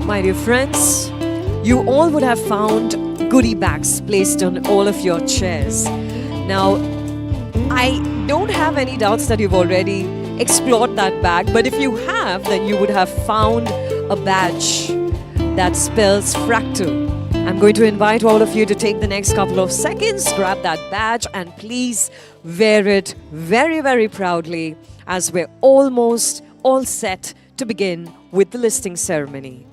My dear friends, you all would have found goodie bags placed on all of your chairs. Now, I don't have any doubts that you've already explored that bag, but if you have, then you would have found a badge that spells Fractal. I'm going to invite all of you to take the next couple of seconds, grab that badge, and please wear it very, very proudly as we're almost all set to begin with the listing ceremony.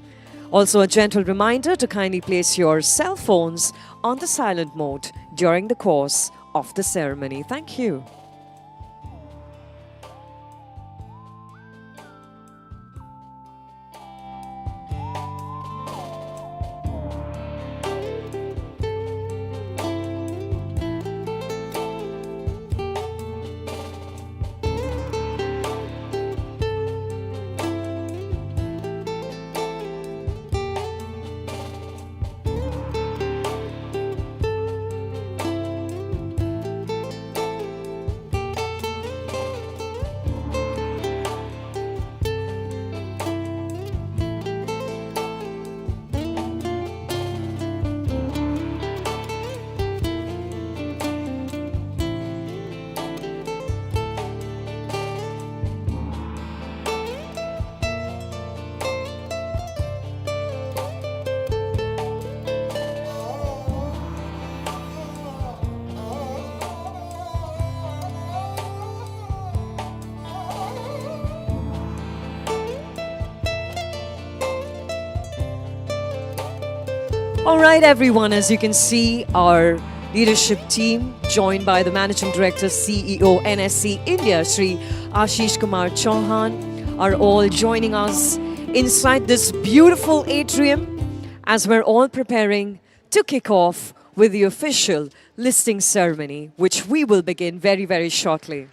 Also, a gentle reminder to kindly place your cell phones on the silent mode during the course of the ceremony. Thank you. All right, everyone, as you can see, our leadership team, joined by the Managing Director, CEO, NSC India, Shri Ashish Kumar Chauhan, are all joining us inside this beautiful atrium as we're all preparing to kick off with the official listing ceremony, which we will begin very, very shortly.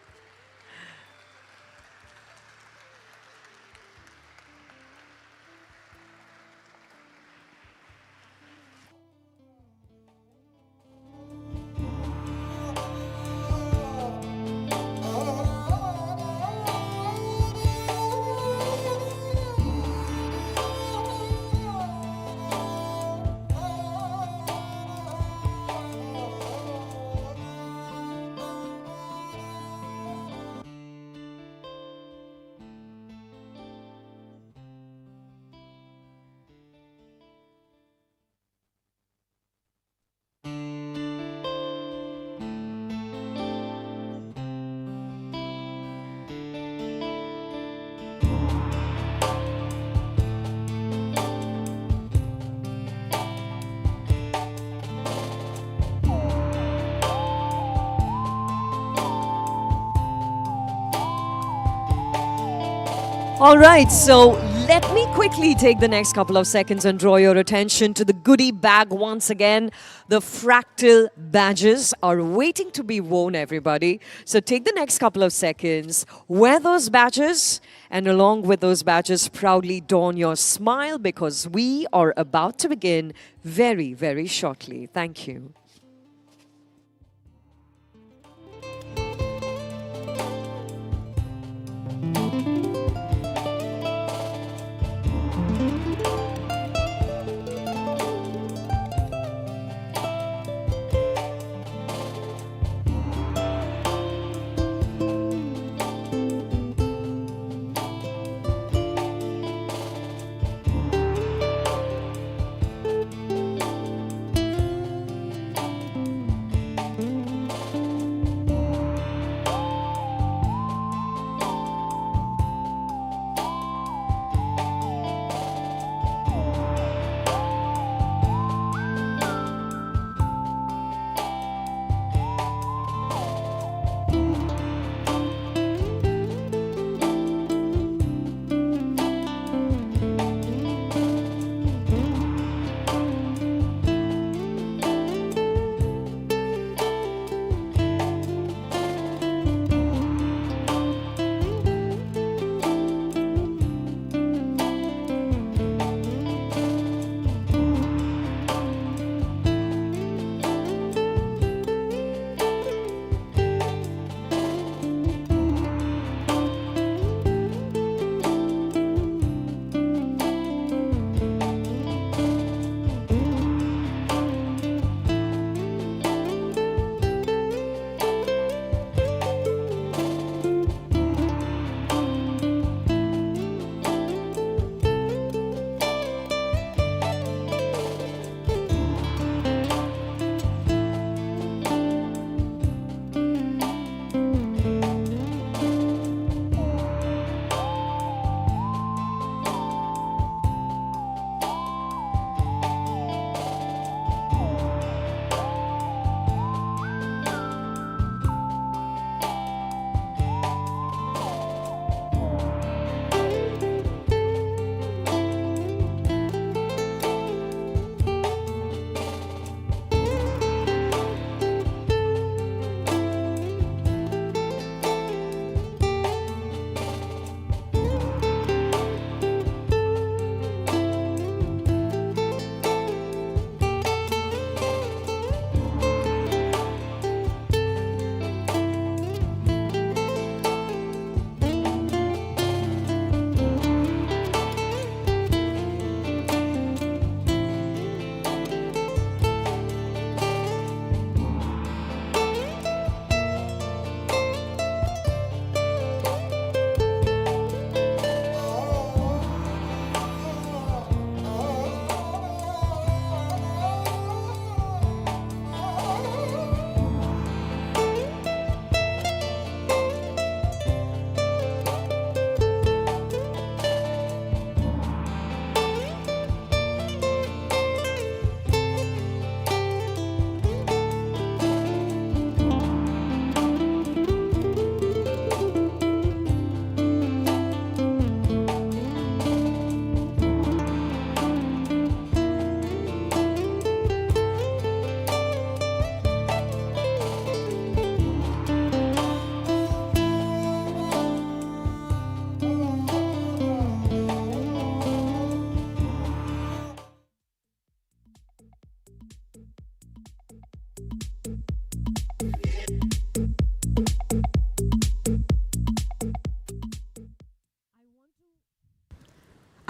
All right, so let me quickly take the next couple of seconds and draw your attention to the goodie bag once again. The Fractal badges are waiting to be worn, everybody. So take the next couple of seconds, wear those badges, and along with those badges, proudly don your smile because we are about to begin very, very shortly. Thank you.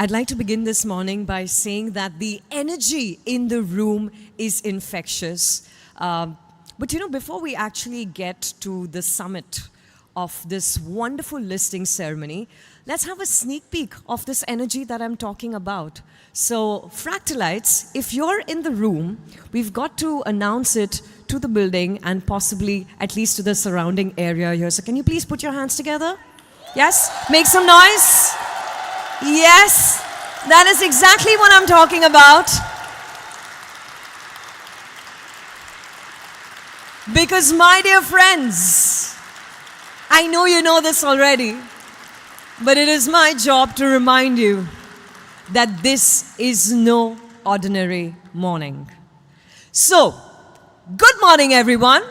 I'd like to begin this morning by saying that the energy in the room is infectious. But before we actually get to the summit of this wonderful listing ceremony, let's have a sneak peek of this energy that I'm talking about. So, Fractalites, if you're in the room, we've got to announce it to the building and possibly at least to the surrounding area here. So, can you please put your hands together? Yes? Make some noise. Yes, that is exactly what I'm talking about. Because, my dear friends, I know you know this already, but it is my job to remind you that this is no ordinary morning. So, good morning, everyone.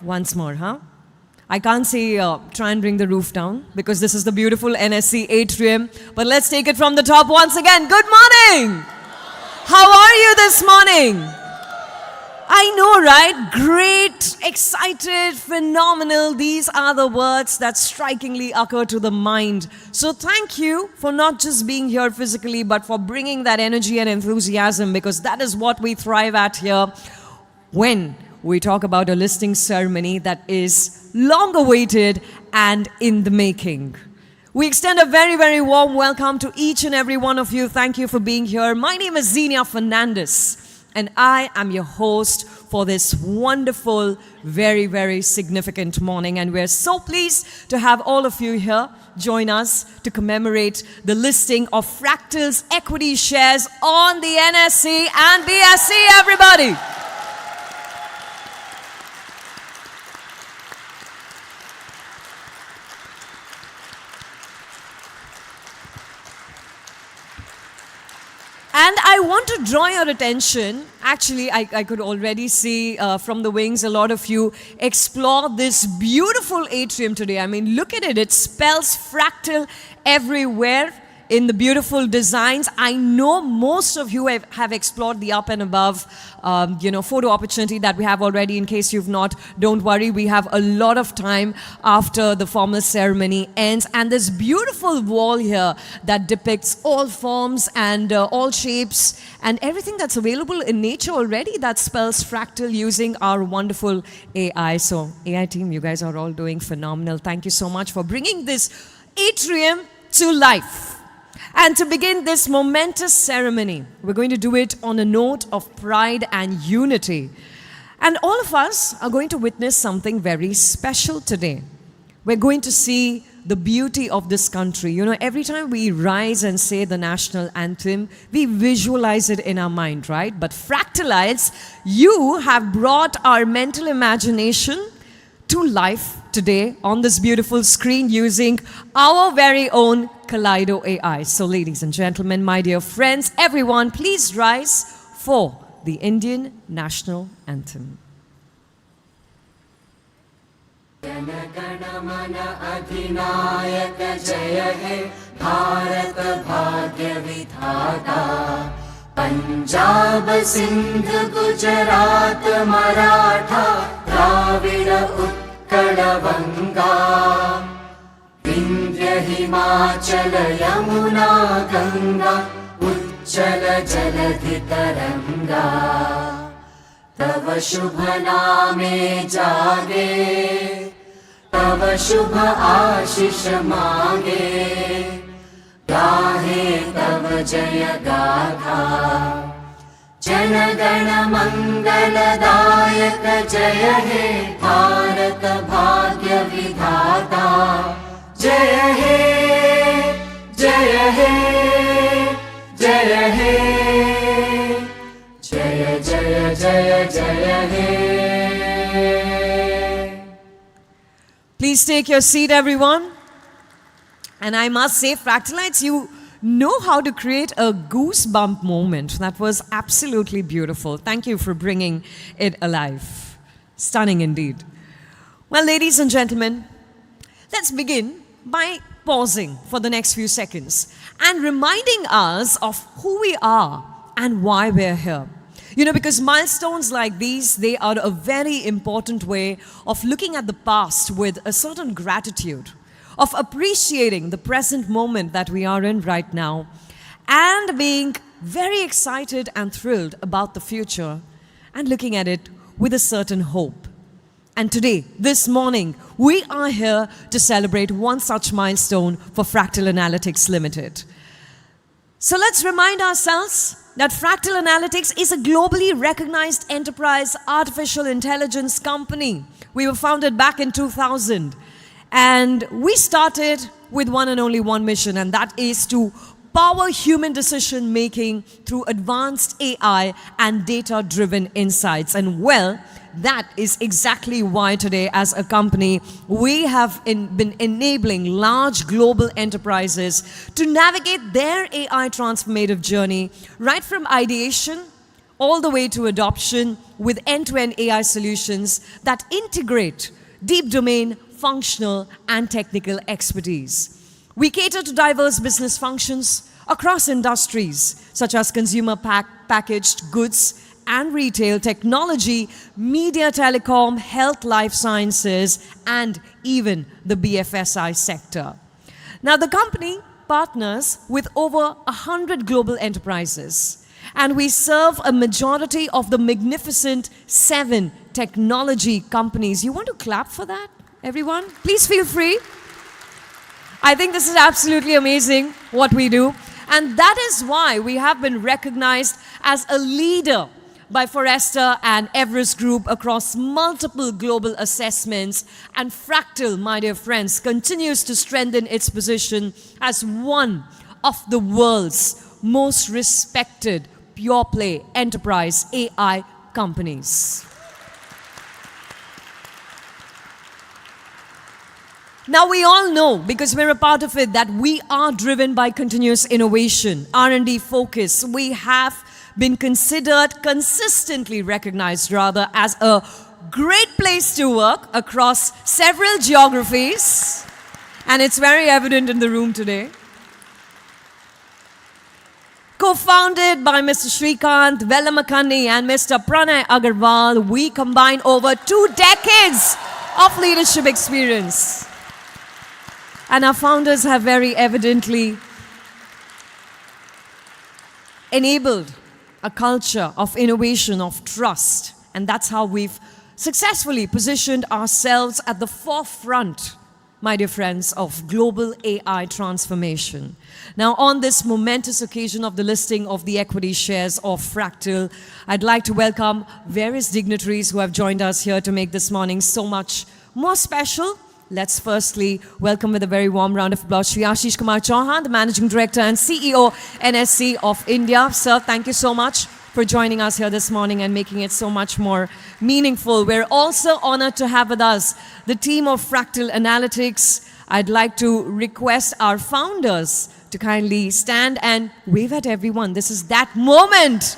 Once more, huh? I can't say try and bring the roof down because this is the beautiful NSC atrium. But let's take it from the top once again. Good morning. How are you this morning? I know, right? Great, excited, phenomenal. These are the words that strikingly occur to the mind. So thank you for not just being here physically, but for bringing that energy and enthusiasm, because that is what we thrive at here when we talk about a listing ceremony that is long awaited and in the making. We extend a very, very warm welcome to each and every one of you. Thank you for being here. My name is Xenia Fernandez, and I am your host for this wonderful, very, very significant morning. And we're so pleased to have all of you here join us to commemorate the listing of Fractal's equity shares on the NSE and BSE, everybody. And I want to draw your attention. Actually, I could already see from the wings a lot of you explore this beautiful atrium today. I mean, look at it. It spells Fractal everywhere in the beautiful designs. I know most of you have explored the up and above, photo opportunity that we have already. In case you've not, don't worry. We have a lot of time after the formal ceremony ends. And this beautiful wall here that depicts all forms and all shapes and everything that's available in nature already that spells Fractal using our wonderful AI. So AI team, you guys are all doing phenomenal. Thank you so much for bringing this atrium to life. And to begin this momentous ceremony, we're going to do it on a note of pride and unity. And all of us are going to witness something very special today. We're going to see the beauty of this country. Every time we rise and say the national anthem, we visualize it in our mind, right? But Fractalites, you have brought our mental imagination to life today on this beautiful screen using our very own Kaleido AI. So ladies and gentlemen, my dear friends, everyone, please rise for the Indian National Anthem. Punjab Sindh Gujarat Maratha Dravid Utkal बंगा विंध्य हिमाचल यमुना गंगा उच्चल जलधि तरंगा तव शुभ नामे जागे तव शुभ आशीष मांगे गाहे तव जय गाथा जन गण मंगलदायक जय हे भारत भाग्य विधाता जय हे जय हे जय हे जय जय जय जय हे. Please take your seat, everyone. And I must say, Fractalites, you know how to create a goosebump moment. That was absolutely beautiful. Thank you for bringing it alive. Stunning indeed. Well, ladies and gentlemen, let's begin by pausing for the next few seconds and reminding us of who we are and why we're here. Because milestones like these, they are a very important way of looking at the past with a certain gratitude, of appreciating the present moment that we are in right now, and being very excited and thrilled about the future and looking at it with a certain hope. And today, this morning, we are here to celebrate one such milestone for Fractal Analytics Limited. So let's remind ourselves that Fractal Analytics is a globally recognized enterprise artificial intelligence company. We were founded back in 2000, and we started with one and only one mission, and that is to power human decision making through advanced AI and data-driven insights. And well, that is exactly why today as a company, we have been enabling large global enterprises to navigate their AI transformative journey right from ideation all the way to adoption with end-to-end AI solutions that integrate deep domain, functional, and technical expertise. We cater to diverse business functions across industries such as consumer packaged goods and retail, technology, media, telecom, health, life sciences, and even the BFSI sector. Now, the company partners with over 100 global enterprises, and we serve a majority of the magnificent 7 technology companies. You want to clap for that, everyone? Please feel free. I think this is absolutely amazing what we do. And that is why we have been recognized as a leader by Forrester and Everest Group across multiple global assessments. And Fractal, my dear friends, continues to strengthen its position as one of the world's most respected pure-play enterprise AI companies. Now, we all know, because we're a part of it, that we are driven by continuous innovation, R&D focus. We have been consistently recognized rather, as a great place to work across several geographies. And it's very evident in the room today. Co-founded by Mr. Srikanth Velamakanni and Mr. Pranay Agarwal, we combine over 2 decades of leadership experience. And our founders have very evidently enabled a culture of innovation, of trust. And that's how we've successfully positioned ourselves at the forefront, my dear friends, of global AI transformation. Now, on this momentous occasion of the listing of the equity shares of Fractal, I'd like to welcome various dignitaries who have joined us here to make this morning so much more special. Let's firstly welcome with a very warm round of applause Shri Ashish Kumar Chauhan, the Managing Director and CEO NSC of India. Sir, thank you so much for joining us here this morning and making it so much more meaningful. We're also honored to have with us the team of Fractal Analytics. I'd like to request our founders to kindly stand and wave at everyone. This is that moment.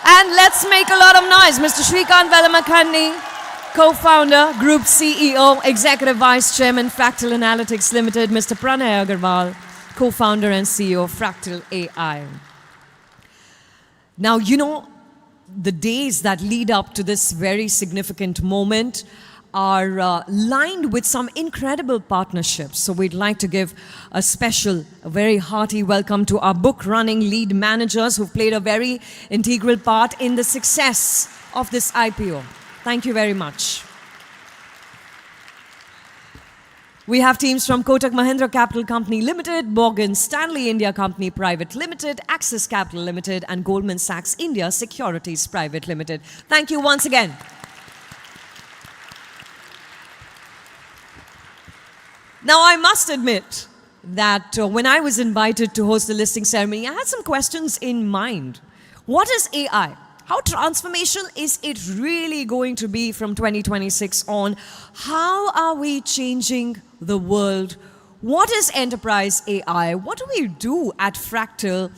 And let's make a lot of noise. Mr. Srikanth Velamakanni, co-founder, Group CEO, Executive Vice Chairman, Fractal Analytics Limited. Mr. Pranay Agarwal, co-founder and CEO of Fractal AI. Now, you know, the days that lead up to this very significant moment are lined with some incredible partnerships. So we'd like to give a very hearty welcome to our book-running lead managers who've played a very integral part in the success of this IPO. Thank you very much. We have teams from Kotak Mahindra Capital Company Limited, Morgan Stanley India Company Private Limited, Axis Capital Limited, and Goldman Sachs India Securities Private Limited. Thank you once again. Now, I must admit that when I was invited to host the listing ceremony, I had some questions in mind. What is AI? How transformational is it really going to be from 2026 on? How are we changing the world? What is enterprise AI? What do we do at Fractal?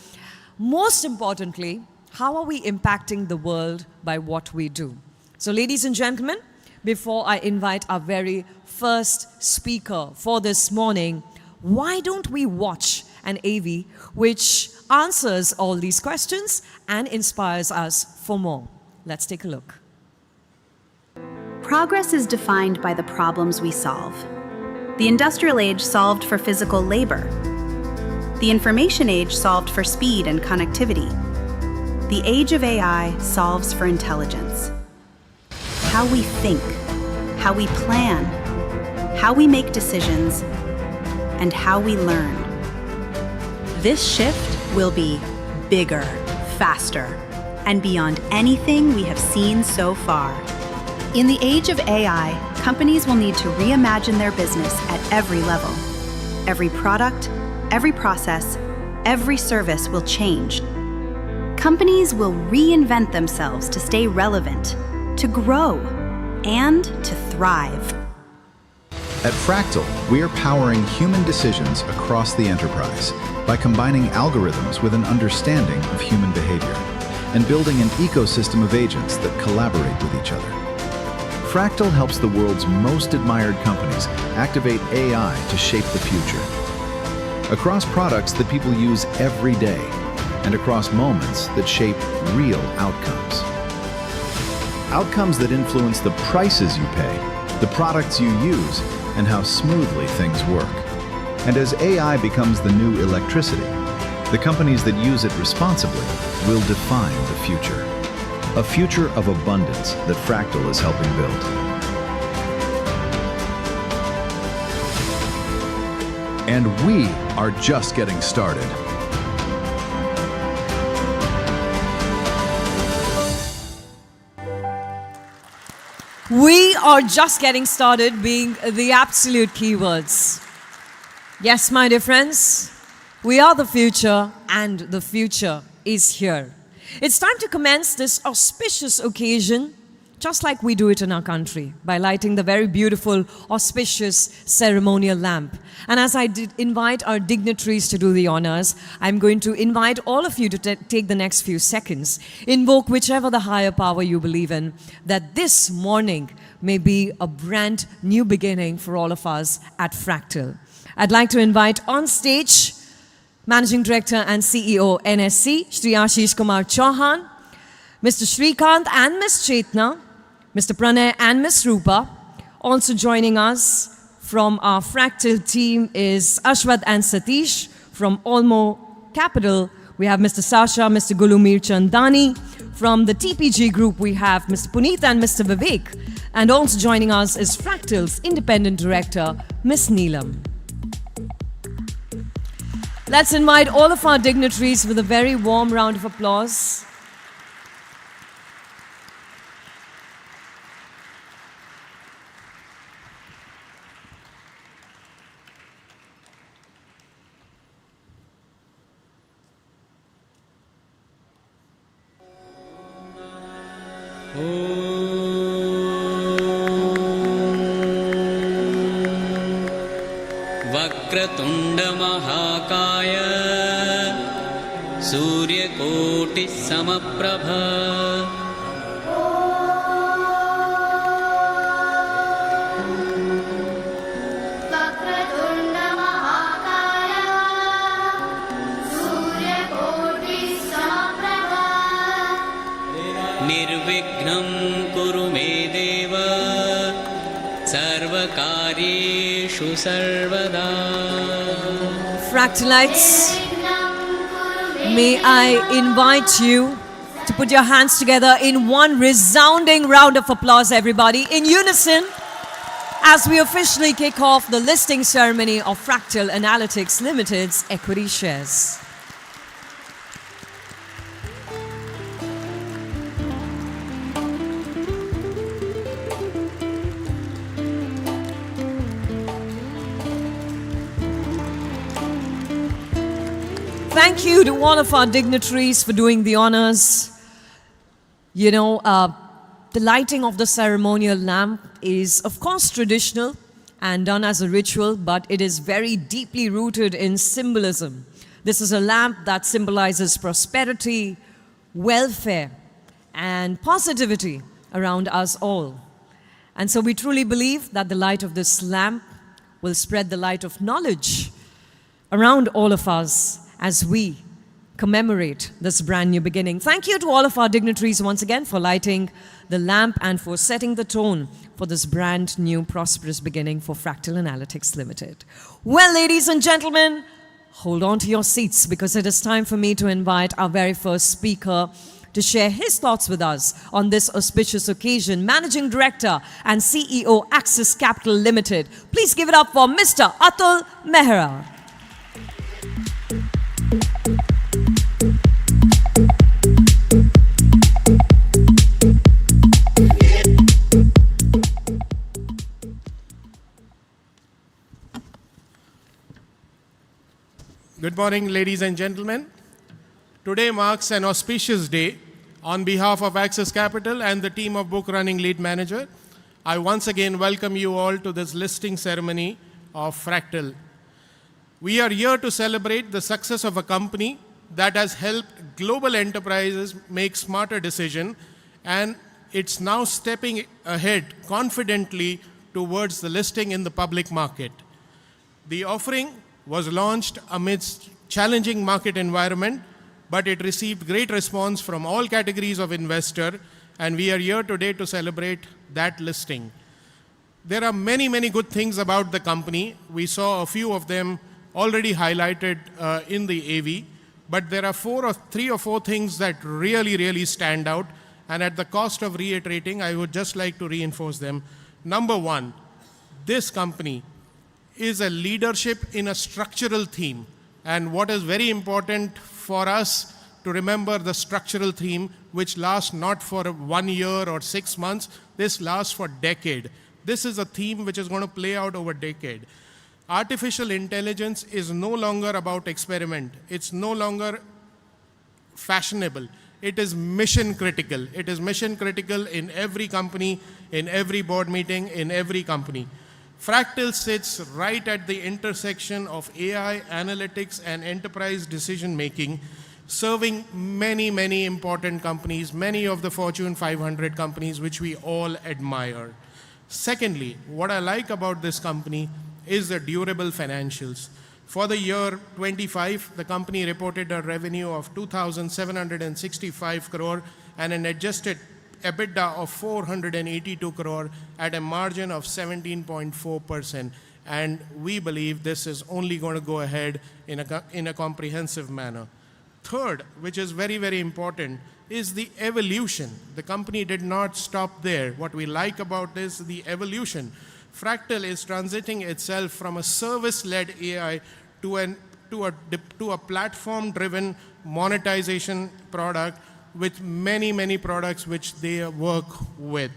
Most importantly, how are we impacting the world by what we do? So, ladies and gentlemen, before I invite our very first speaker for this morning, why don't we watch an AV which answers all these questions and inspires us for more. Let's take a look. Progress is defined by the problems we solve. The industrial age solved for physical labor. The information age solved for speed and connectivity. The age of AI solves for intelligence. How we think, how we plan, how we make decisions, and how we learn. This shift will be bigger, faster, and beyond anything we have seen so far. In the age of AI, companies will need to reimagine their business at every level. Every product, every process, every service will change. Companies will reinvent themselves to stay relevant, to grow, and to thrive. At Fractal, we are powering human decisions across the enterprise by combining algorithms with an understanding of human behavior and building an ecosystem of agents that collaborate with each other. Fractal helps the world's most admired companies activate AI to shape the future. Across products that people use every day and across moments that shape real outcomes. Outcomes that influence the prices you pay, the products you use, and how smoothly things work. And as AI becomes the new electricity, the companies that use it responsibly will define the future. A future of abundance that Fractal is helping build. And we are just getting started. We are just getting started being the absolute keywords. Yes, my dear friends, we are the future and the future is here. It's time to commence this auspicious occasion, just like we do it in our country, by lighting the very beautiful, auspicious ceremonial lamp. And as I did invite our dignitaries to do the honors, I'm going to invite all of you to take the next few seconds, invoke whichever the higher power you believe in, that this morning may be a brand new beginning for all of us at Fractal. I'd like to invite on stage Managing Director and CEO NSC, Shri Ashish Kumar Chauhan, Mr. Shrikant and Ms. Chetna, Mr. Pranay and Ms. Rupa. Also joining us from our Fractal team is Ashwath and Satish. From Olmo Capital, we have Mr. Sasha, Mr. Gulumir Chandani. From the TPG group, we have Mr. Puneet and Mr. Vivek. And also joining us is Fractal's Independent Director, Ms. Neelam. Let's invite all of our dignitaries with a very warm round of applause. वक्रतुण्डमहाकाय सूर्यकोटिसमप्रभ वक्रतुण्डमहाकाय सूर्यकोटिसमप्रभ निर्विघ्नं कुरु मे देव सर्वकार्येषु सर्वदा. Fractalites, may I invite you to put your hands together in one resounding round of applause, everybody, in unison, as we officially kick off the listing ceremony of Fractal Analytics Limited's equity shares. Thank you to all of our dignitaries for doing the honors. You know, the lighting of the ceremonial lamp is, of course, traditional and done as a ritual, but it is very deeply rooted in symbolism. This is a lamp that symbolizes prosperity, welfare, and positivity around us all. And so we truly believe that the light of this lamp will spread the light of knowledge around all of us as we commemorate this brand new beginning. Thank you to all of our dignitaries once again for lighting the lamp and for setting the tone for for this brand new prosperous beginning for Fractal Analytics Limited. Well, ladies and gentlemen, hold on to your seats because it is time for me to invite our very first speaker to share his thoughts with us on this auspicious occasion. Managing Director and CEO, Axis Capital Limited. Please give it up for Mr. Atul Mehra. Good morning, ladies and gentlemen. Today marks an auspicious day. On behalf of Axis Capital and the team of Book Running Lead Manager, I once again welcome you all to this listing ceremony of Fractal. We are here to celebrate the success of a company that has helped global enterprises make smarter decisions, and it's now stepping ahead confidently towards the listing in the public market. The offering was launched amidst challenging market environment, but it received great response from all categories of investor, and we are here today to celebrate that listing. There are many, many good things about the company. We saw a few of them already highlighted in the AV, but there are three or four things that really stand out, and at the cost of reiterating, I would just like to reinforce them. Number one, this company is a leadership in a structural theme. And what is very important for us to remember the structural theme, which lasts not for 1 year or 6 months, this lasts for a decade. This is a theme which is going to play out over a decade. Artificial intelligence is no longer about experiment. It's no longer fashionable. It is mission critical. It is mission critical in every company, in every board meeting, in every company. Fractal sits right at the intersection of AI, analytics, and enterprise decision making, serving many important companies, many of the Fortune 500 companies which we all admire. Secondly, what I like about this company is the durable financials. For the year 25, the company reported a revenue of 2,765 crore and an adjusted EBITDA of 482 crore at a margin of 17.4%. And we believe this is only going to go ahead in a comprehensive manner. Third, which is very important, is the evolution. The company did not stop there. What we like about this is the evolution. Fractal is transiting itself from a service-led AI to a platform-driven monetization product with many products which they work with.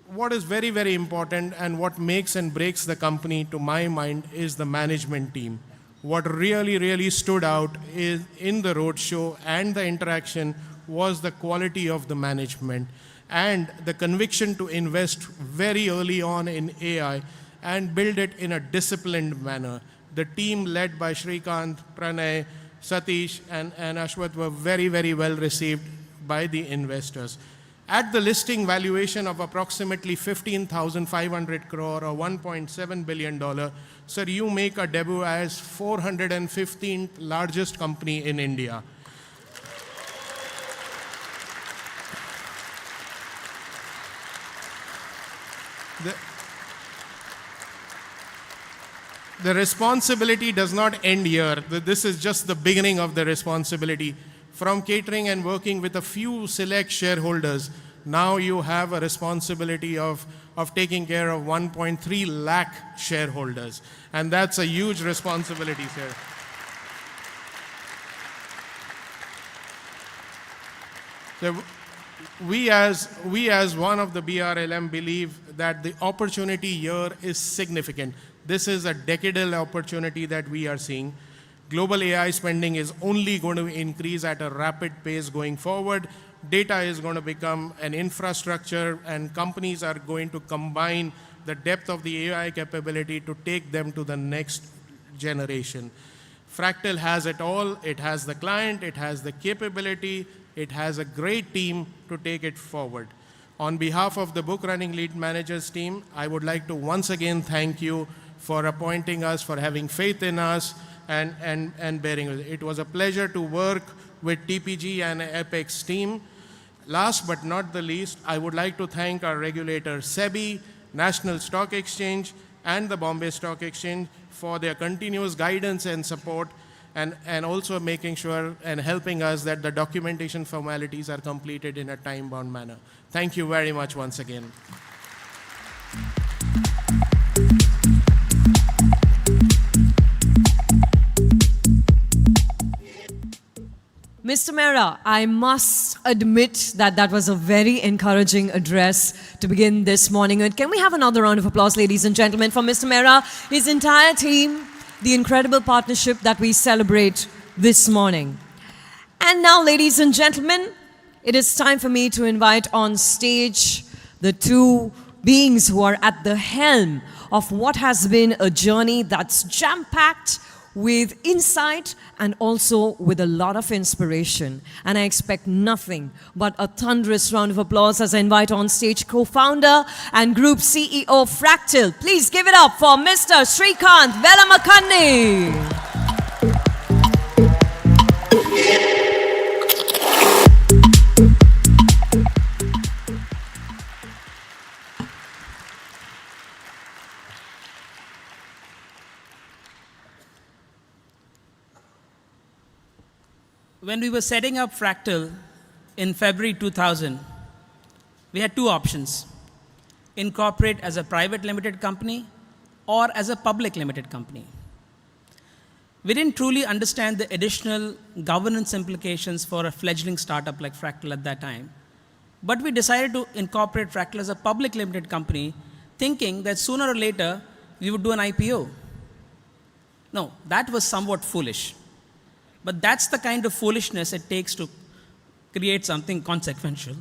What is very important and what makes and breaks the company, to my mind, is the management team. What really stood out is in the roadshow and the interaction was the quality of the management and the conviction to invest very early on in AI and build it in a disciplined manner. The team led by Shrikant, Pranay, Satish and Ashwath were very well received by the investors. At the listing valuation of approximately 15,500 crore or $1.7 billion, sir, you make a debut as 415th largest company in India. The responsibility does not end here. This is just the beginning of the responsibility. From catering and working with a few select shareholders, now you have a responsibility of taking care of 1.3 lakh shareholders. And that's a huge responsibility, sir. So we as one of the BRLM believe that the opportunity here is significant. This is a decadal opportunity that we are seeing. Global AI spending is only going to increase at a rapid pace going forward. Data is going to become an infrastructure, and companies are going to combine the depth of the AI capability to take them to the next generation. Fractal has it all. It has the client, it has the capability, it has a great team to take it forward. On behalf of the Book Running Lead Managers team, I would like to once again thank you for appointing us, for having faith in us, and bearing with it. It was a pleasure to work with TPG and Apex team. Last but not the least, I would like to thank our regulators SEBI, National Stock Exchange, and the Bombay Stock Exchange for their continuous guidance and support, and also making sure and helping us that the documentation formalities are completed in a time-bound manner. Thank you very much once again. Mr. Mehra, I must admit that that was a very encouraging address to begin this morning. And can we have another round of applause, ladies and gentlemen, for Mr. Mehra, his entire team, the incredible partnership that we celebrate this morning. And now, ladies and gentlemen, it is time for me to invite on stage the two beings who are at the helm of what has been a journey that's jam-packed with insight and also with a lot of inspiration. And I expect nothing but a thunderous round of applause as I invite on stage co-founder and group CEO Fractal. Please give it up for Mr. Srikanth Velamakandi. When we were setting up Fractal in February 2000, we had two options: incorporate as a private limited company or as a public limited company. We didn't truly understand the additional governance implications for a fledgling startup like Fractal at that time. But we decided to incorporate Fractal as a public limited company, thinking that sooner or later we would do an IPO. No, that was somewhat foolish. But that's the kind of foolishness it takes to create something consequential.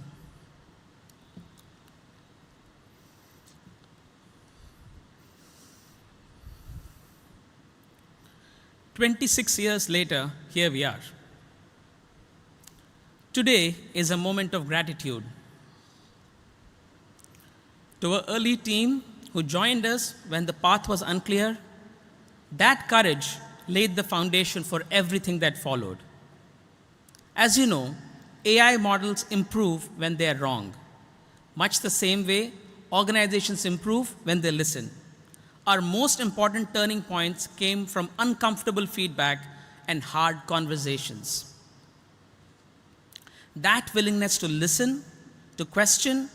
"26 years later, here we are. Today is a moment of gratitude to our early team who joined us when the path was unclear. That courage laid the foundation for everything that followed. As you know, AI models improve when they are wrong. Much the same way, organizations improve when they listen. Our most important turning points came from uncomfortable feedback and hard conversations. That willingness to listen, to question,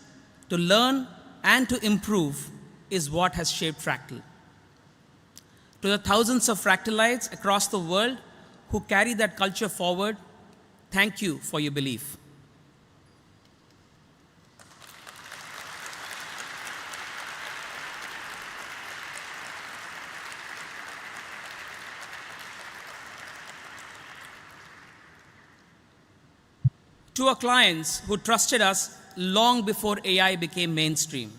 to learn, and to improve is what has shaped Fractal. To the thousands of Fractalites across the world who carry that culture forward, thank you for your belief. To our clients who trusted us long before AI became mainstream,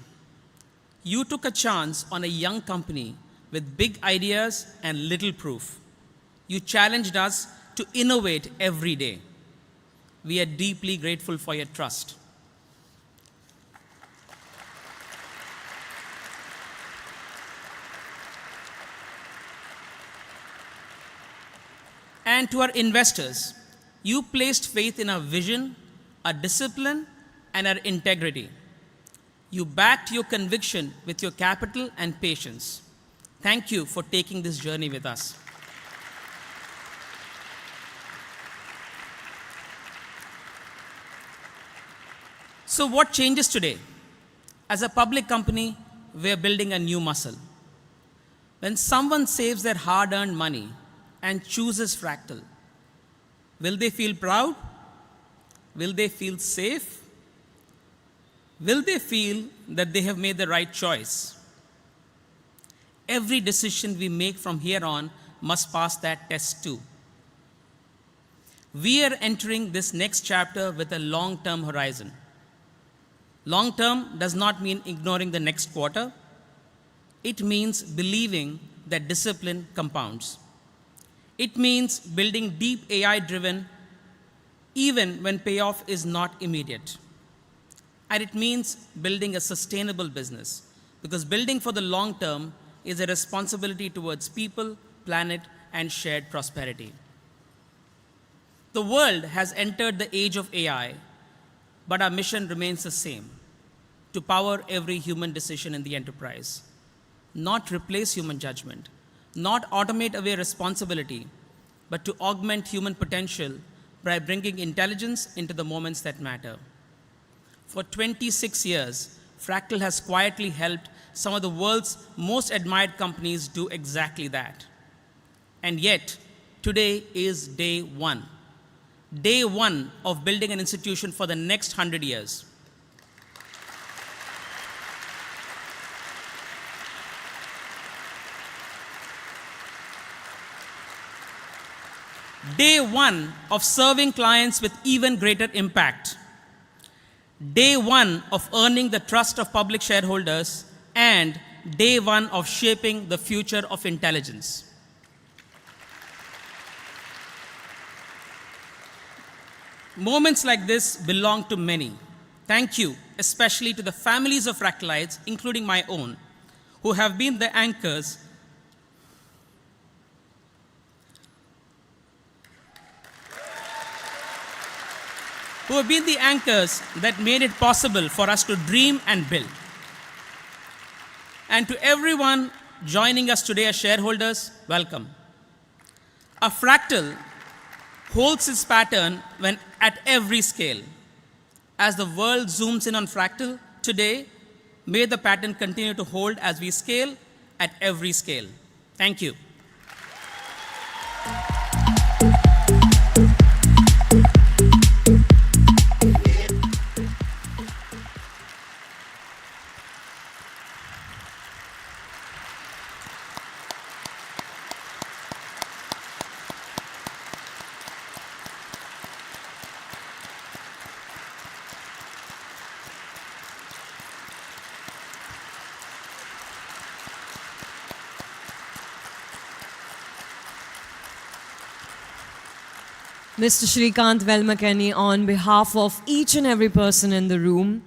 you took a chance on a young company with big ideas and little proof. You challenged us to innovate every day. We are deeply grateful for your trust. And to our investors, you placed faith in our vision, our discipline, and our integrity. You backed your conviction with your capital and patience. Thank you for taking this journey with us. So what changes today? As a public company, we're building a new muscle. When someone saves their hard-earned money and chooses Fractal, will they feel proud? Will they feel safe? Will they feel that they have made the right choice? Every decision we make from here on must pass that test too. We are entering this next chapter with a long-term horizon. Long-term does not mean ignoring the next quarter. It means believing that discipline compounds. It means building deep AI-driven even when payoff is not immediate. And it means building a sustainable business, because building for the long term is a responsibility towards people, planet, and shared prosperity. The world has entered the age of AI, but our mission remains the same: to power every human decision in the enterprise. Not replace human judgment, not automate away responsibility, but to augment human potential by bringing intelligence into the moments that matter. For 26 years, Fractal has quietly helped some of the world's most admired companies do exactly that. And yet, today is day one. Day one of building an institution for the next 100 years. Day one of serving clients with even greater impact. Day one of earning the trust of public shareholders, and day one of shaping the future of intelligence. Moments like this belong to many. Thank you, especially to the families of Fractalites, including my own, who have been the anchors that made it possible for us to dream and build. And to everyone joining us today as shareholders, welcome. A fractal holds its pattern when at every scale. As the world zooms in on Fractal today, may the pattern continue to hold as we scale at every scale. Thank you. Mr. Shrikant Velmakeni, on behalf of each and every person in the room,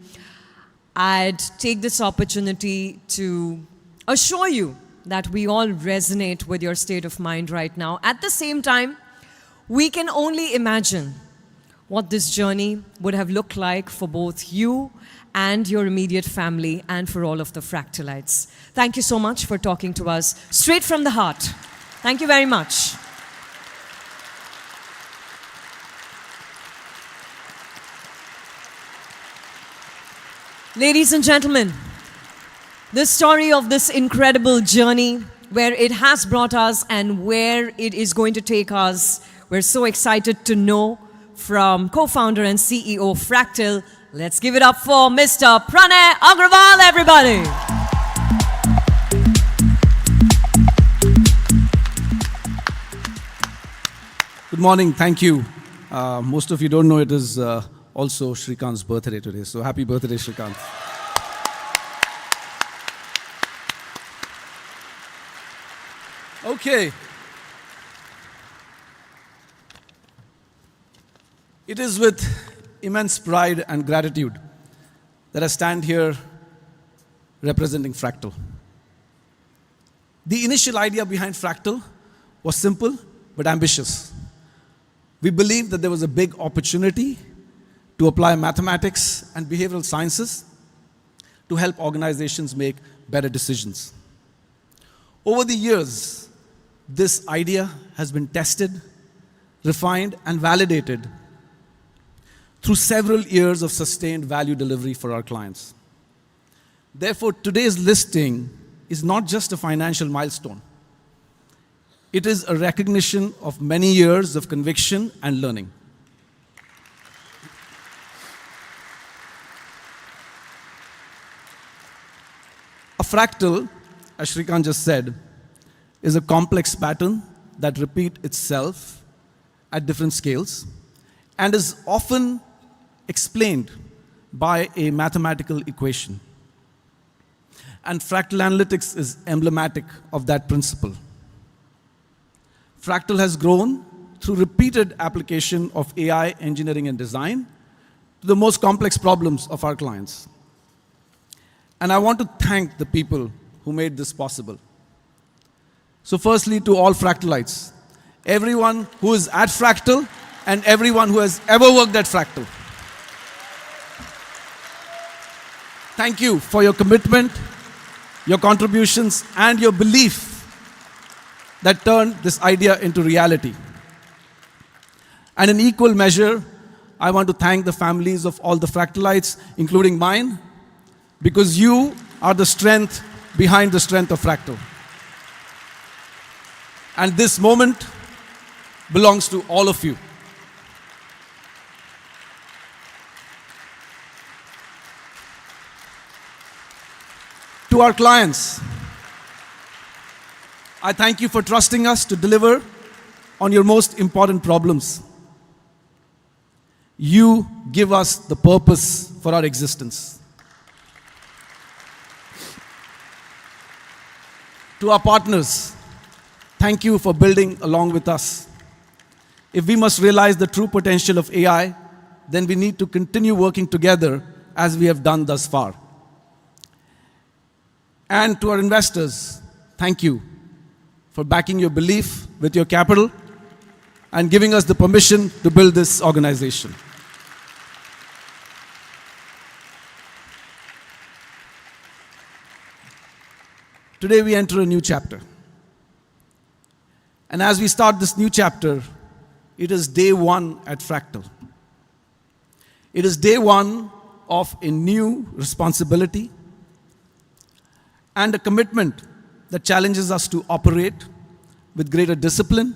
I'd take this opportunity to assure you that we all resonate with your state of mind right now. At the same time, we can only imagine what this journey would have looked like for both you and your immediate family and for all of the Fractalites. Thank you so much for talking to us straight from the heart. Thank you very much. Ladies and gentlemen, the story of this incredible journey, where it has brought us and where it is going to take us, we're so excited to know from co-founder and CEO Fractal. Let's give it up for Mr. Pranay Agrawal, everybody. Good morning, thank you. Most of you don't know it is also Shrikant's birthday today, so happy birthday, Shrikant. Okay. It is with immense pride and gratitude that I stand here representing Fractal. The initial idea behind Fractal was simple but ambitious. We believed that there was a big opportunity to apply mathematics and behavioral sciences to help organizations make better decisions. Over the years, this idea has been tested, refined, and validated through several years of sustained value delivery for our clients. Therefore, today's listing is not just a financial milestone. It is a recognition of many years of conviction and learning. A fractal, as Shrikant just said, is a complex pattern that repeats itself at different scales and is often explained by a mathematical equation. And Fractal Analytics is emblematic of that principle. Fractal has grown through repeated application of AI engineering and design to the most complex problems of our clients. And I want to thank the people who made this possible. So firstly, to all Fractalites, everyone who is at Fractal and everyone who has ever worked at Fractal. Thank you for your commitment, your contributions, and your belief that turned this idea into reality. And in equal measure, I want to thank the families of all the Fractalites, including mine, because you are the strength behind the strength of Fractal. And this moment belongs to all of you. To our clients, I thank you for trusting us to deliver on your most important problems. You give us the purpose for our existence. To our partners, thank you for building along with us. If we must realize the true potential of AI, then we need to continue working together as we have done thus far. And to our investors, thank you for backing your belief with your capital and giving us the permission to build this organization. Today we enter a new chapter. And as we start this new chapter, it is day one at Fractal. It is day one of a new responsibility and a commitment that challenges us to operate with greater discipline,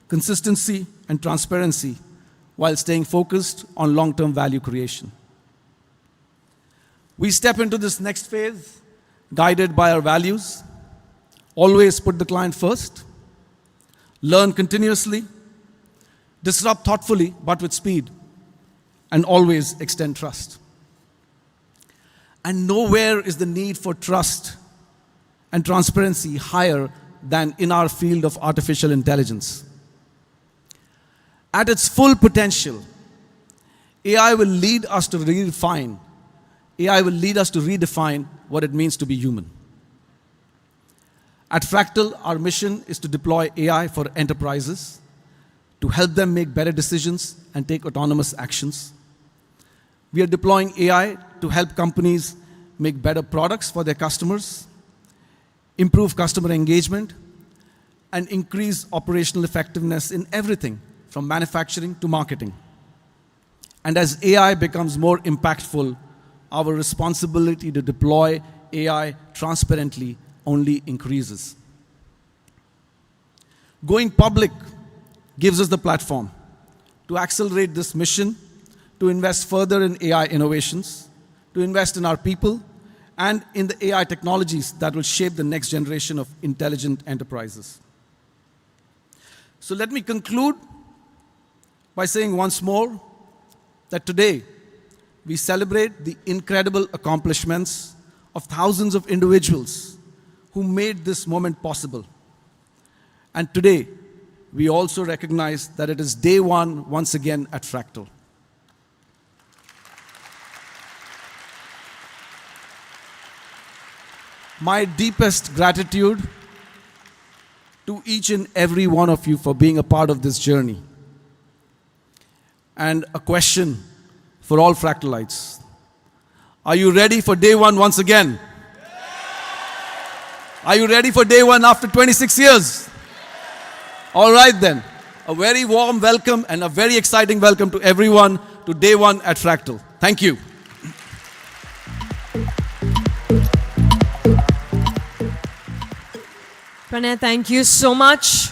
consistency, and transparency while staying focused on long-term value creation. We step into this next phase guided by our values: always put the client first, learn continuously, disrupt thoughtfully but with speed, and always extend trust. And nowhere is the need for trust and transparency higher than in our field of artificial intelligence. At its full potential, AI will lead us to redefine what it means to be human. At Fractal, our mission is to deploy AI for enterprises, to help them make better decisions and take autonomous actions. We are deploying AI to help companies make better products for their customers, improve customer engagement, and increase operational effectiveness in everything from manufacturing to marketing. And as AI becomes more impactful, our responsibility to deploy AI transparently only increases. Going public gives us the platform to accelerate this mission, to invest further in AI innovations, to invest in our people, and in the AI technologies that will shape the next generation of intelligent enterprises. So let me conclude by saying once more that today we celebrate the incredible accomplishments of thousands of individuals who made this moment possible. And today, we also recognize that it is day one once again at Fractal. My deepest gratitude to each and every one of you for being a part of this journey. And a question for all Fractalites. Are you ready for day one once again? Are you ready for day one after 26 years? All right then. A very warm welcome and a very exciting welcome to everyone to day one at Fractal. Thank you. Pranay, thank you so much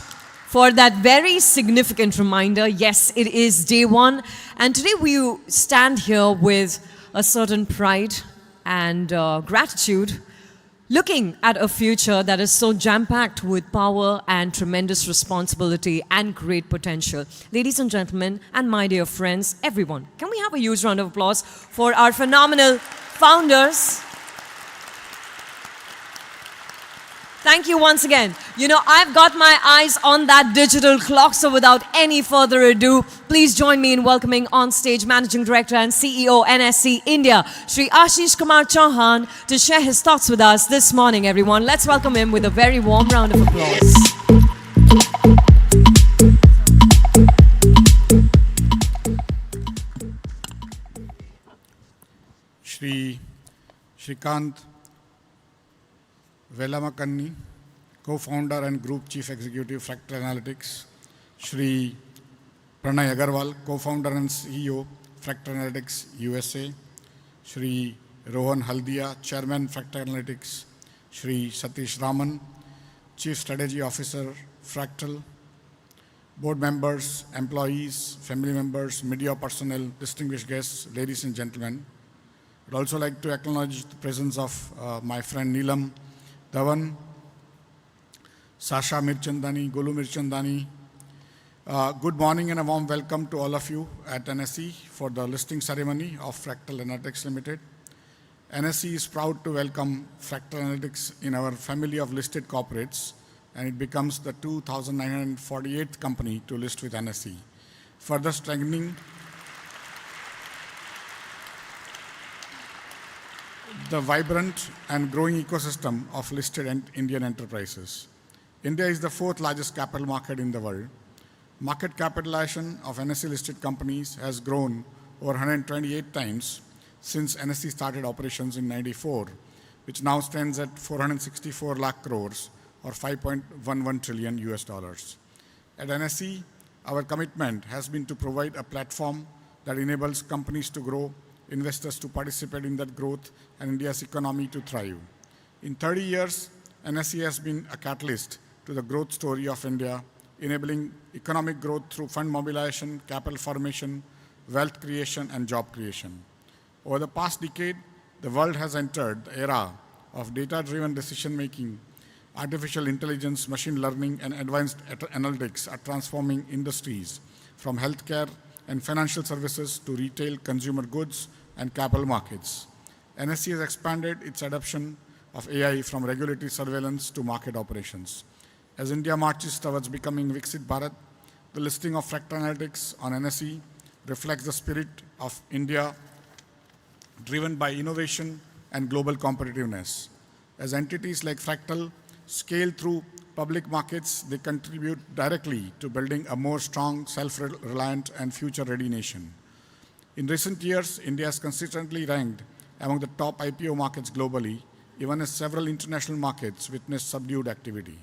for that very significant reminder. Yes, it is day one. And today we stand here with a certain pride and gratitude, looking at a future that is so jam-packed with power and tremendous responsibility and great potential. Ladies and gentlemen, and my dear friends, everyone, can we have a huge round of applause for our phenomenal founders? Thank you once again. You know, I've got my eyes on that digital clock, so without any further ado, please join me in welcoming on stage Managing Director and CEO NSC India, Shri Ashish Kumar Chauhan, to share his thoughts with us this morning, everyone. Let's welcome him with a very warm round of applause. Shri Shrikant Velamakanni, co-founder and group chief executive, Fractal Analytics. Shri Pranay Agarwal, co-founder and CEO, Fractal Analytics USA. Shri Rohan Haldia, chairman, Fractal Analytics. Shri Satish Raman, chief strategy officer, Fractal. Board members, employees, family members, media personnel, distinguished guests, ladies and gentlemen. I'd also like to acknowledge the presence of my friend Neelam Dhawan, Sasha Mirchandani, Golu Mirchandani. Good morning and a warm welcome to all of you at NSE for the listing ceremony of Fractal Analytics Limited. NSE is proud to welcome Fractal Analytics in our family of listed corporates, and it becomes the 2,948th company to list with NSE, further strengthening the vibrant and growing ecosystem of listed Indian enterprises. India is the fourth largest capital market in the world. Market capitalization of NSE listed companies has grown over 128 times since NSE started operations in 94, which now stands at 464 lakh crores or 5.11 trillion US dollars. At NSE, our commitment has been to provide a platform that enables companies to grow, investors to participate in that growth, and India's economy to thrive. In 30 years, NSE has been a catalyst to the growth story of India, enabling economic growth through fund mobilization, capital formation, wealth creation, and job creation. Over the past decade, the world has entered the era of data-driven decision-making. Artificial intelligence, machine learning, and advanced analytics are transforming industries from healthcare and financial services to retail, consumer goods, and capital markets. NSE has expanded its adoption of AI from regulatory surveillance to market operations. As India marches towards becoming Viksit Bharat, the listing of Fractal Analytics on NSE reflects the spirit of India, driven by innovation and global competitiveness. As entities like Fractal scale through public markets, they contribute directly to building a more strong, self-reliant, and future-ready nation. In recent years, India has consistently ranked among the top IPO markets globally, even as several international markets witnessed subdued activity.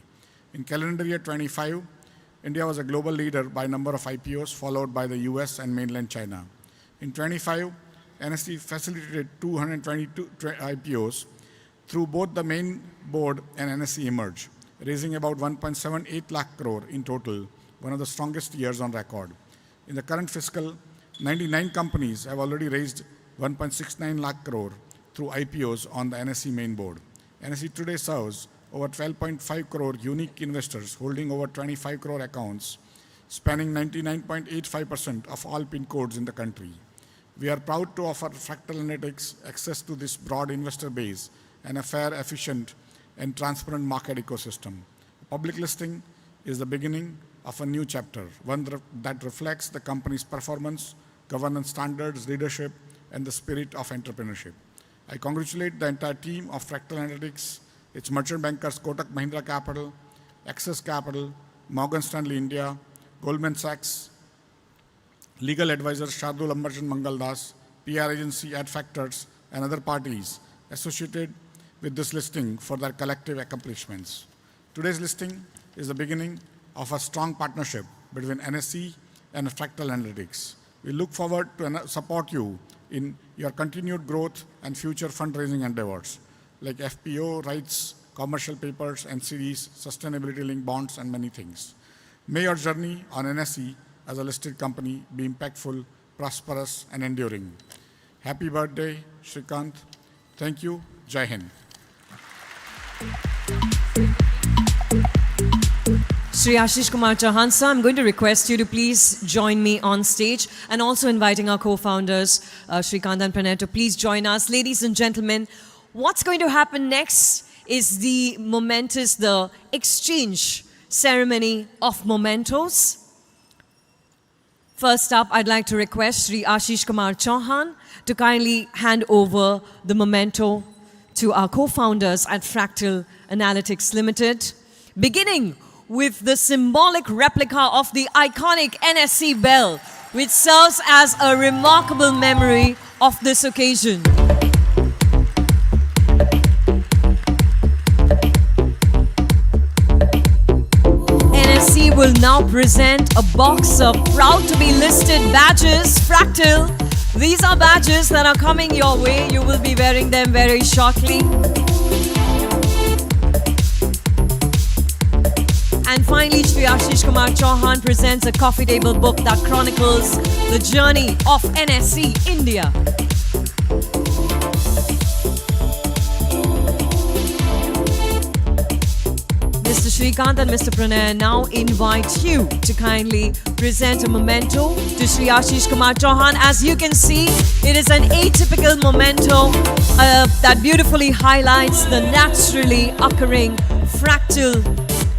In calendar year 25, India was a global leader by number of IPOs, followed by the US and mainland China. In 25, NSE facilitated 222 IPOs through both the main board and NSE Emerge, raising about 1.78 lakh crore in total, one of the strongest years on record. In the current fiscal, 99 companies have already raised 1.69 lakh crore through IPOs on the NSE main board. NSE today serves over 12.5 crore unique investors holding over 25 crore accounts, spanning 99.85% of all PIN codes in the country. We are proud to offer Fractal Analytics access to this broad investor base and a fair, efficient, and transparent market ecosystem. A public listing is the beginning of a new chapter, one that reflects the company's performance, governance standards, leadership, and the spirit of entrepreneurship. I congratulate the entire team of Fractal Analytics, its merchant bankers Kotak Mahindra Capital, Axis Capital, Morgan Stanley India, Goldman Sachs, legal advisor Shardul Ambarjan Mangaldas, PR agency Adfactors, and other parties associated with this listing for their collective accomplishments. Today's listing is the beginning of a strong partnership between NSE and Fractal Analytics. We look forward to support you in your continued growth and future fundraising endeavors, like FPO, rights, commercial papers, NCDs, sustainability-linked bonds, and many things. May your journey on NSE as a listed company be impactful, prosperous, and enduring. Happy birthday, Shrikant. Thank you. Jai Hind. Shri Ashish Kumar Chauhan, sir, I'm going to request you to please join me on stage, and also inviting our co-founders, Shrikant and Pranay, to please join us. Ladies and gentlemen, what's going to happen next is the exchange ceremony of mementos. First up, I'd like to request Shri Ashish Kumar Chauhan to kindly hand over the memento to our co-founders at Fractal Analytics Limited, beginning with the symbolic replica of the iconic NSE bell, which serves as a remarkable memory of this occasion. now present a box of proud to be listed badges. Fractal, these are badges that are coming your way. You will be wearing them very shortly. And finally, Shri Ashish Kumar Chauhan presents a coffee table book that chronicles the journey of NSE India. Mr. Shrikant and Mr. Pranay now invite you to kindly present a memento to Shri Ashish Kumar Chauhan. As you can see, it is an atypical memento that beautifully highlights the naturally occurring fractal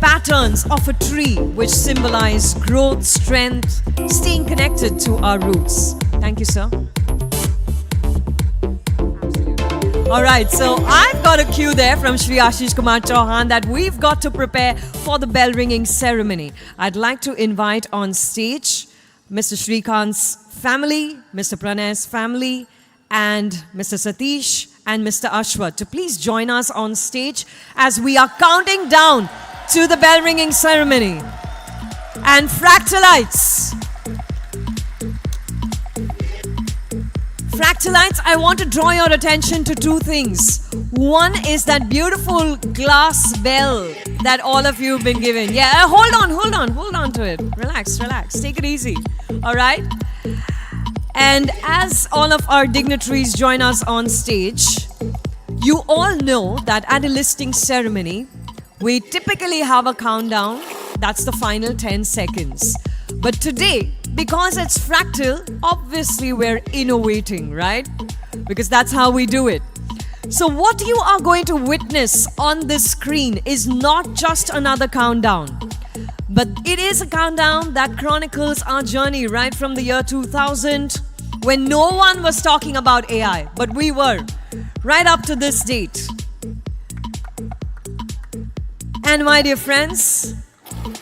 patterns of a tree, which symbolize growth, strength, staying connected to our roots. Thank you, sir. All right, so I've got a cue there from Shri Ashish Kumar Chauhan that we've got to prepare for the bell ringing ceremony. I'd like to invite on stage Mr. Shrikant's family, Mr. Pranay's family, and Mr. Satish and Mr. Ashwat to please join us on stage as we are counting down to the bell ringing ceremony. And Fractalites, I want to draw your attention to two things. One is that beautiful glass bell that all of you have been given. Yeah, hold on to it. Relax, take it easy. All right? And as all of our dignitaries join us on stage, you all know that at a listing ceremony, we typically have a countdown. That's the final 10 seconds. But today, because it's fractal, obviously we're innovating, right? Because that's how we do it. So what you are going to witness on this screen is not just another countdown, but it is a countdown that chronicles our journey right from the year 2000, when no one was talking about AI, but we were, right up to this date. And my dear friends,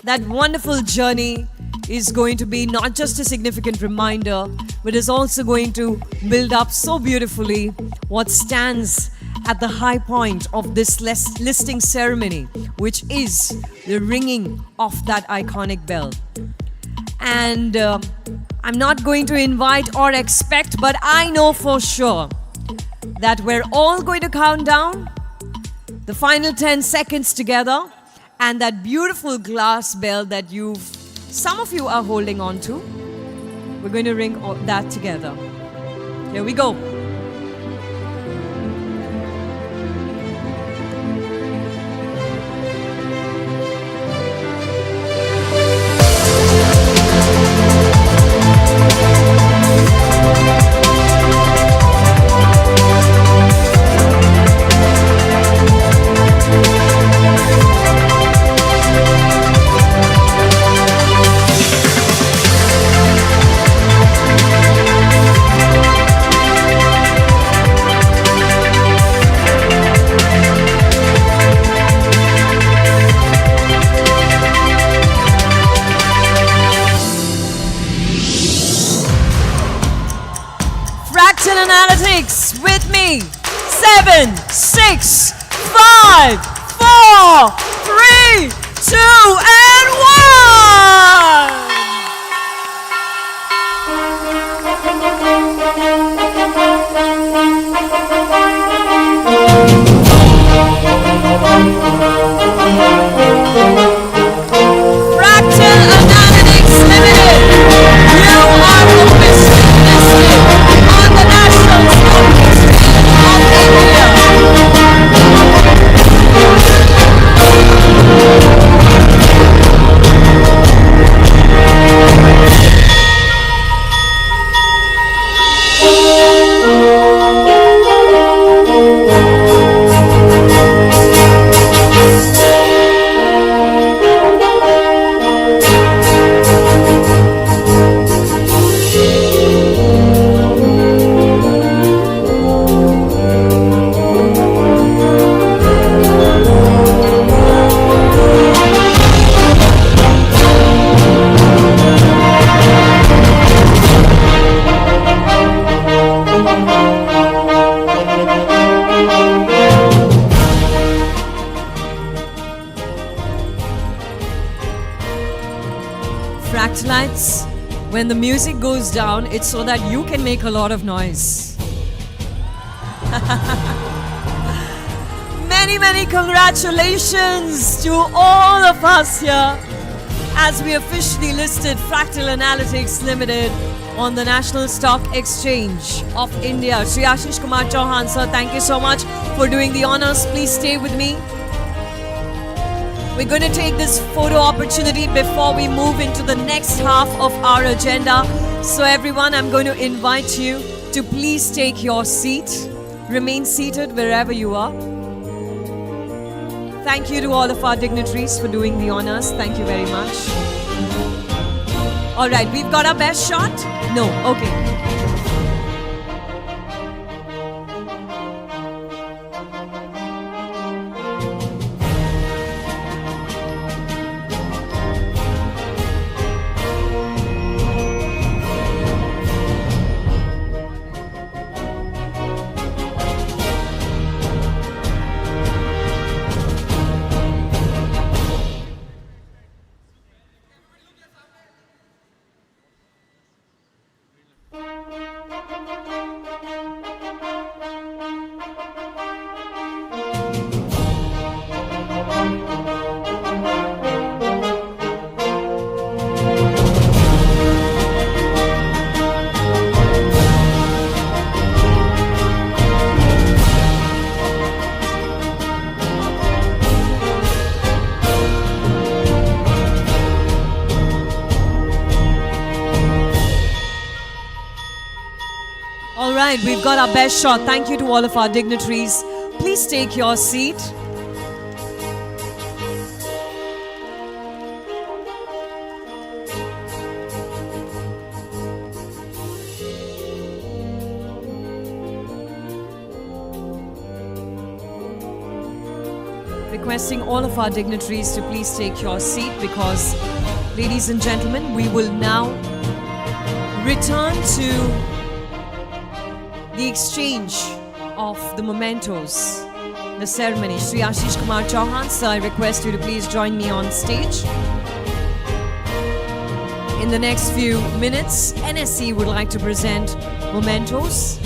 that wonderful journey is going to be not just a significant reminder, but is also going to build up so beautifully what stands at the high point of this listing ceremony, which is the ringing of that iconic bell. And I'm not going to invite or expect, but I know for sure that we're all going to count down the final 10 seconds together, and that beautiful glass bell that some of you are holding on to, we're going to ring that together. Here we go. Fractal Analytics with me. 7, 6, 5, 4, 3, 2, and 1. Fractal Analytics Limited, you are officially listed on the National Stock Exchange of India. Fractalites, when the music goes down, it's so that you can make a lot of noise. Many, many congratulations to all of us here as we officially listed Fractal Analytics Limited on the National Stock Exchange of India. Shri Ashish Kumar Chauhan, sir, thank you so much for doing the honors. Please stay with me. We're going to take this photo opportunity before we move into the next half of our agenda. So everyone, I'm going to invite you to please take your seat. Remain seated wherever you are. Thank you to all of our dignitaries for doing the honors. Thank you very much. All right, we've got our best shot? No, okay. All right, we've got our best shot. Thank you to all of our dignitaries. Please take your seat. Requesting all of our dignitaries to please take your seat because, ladies and gentlemen, we will now return to the exchange of the mementos, the ceremony. Shri Ashish Kumar Chauhan, sir, I request you to please join me on stage. In the next few minutes, NSE would like to present mementos.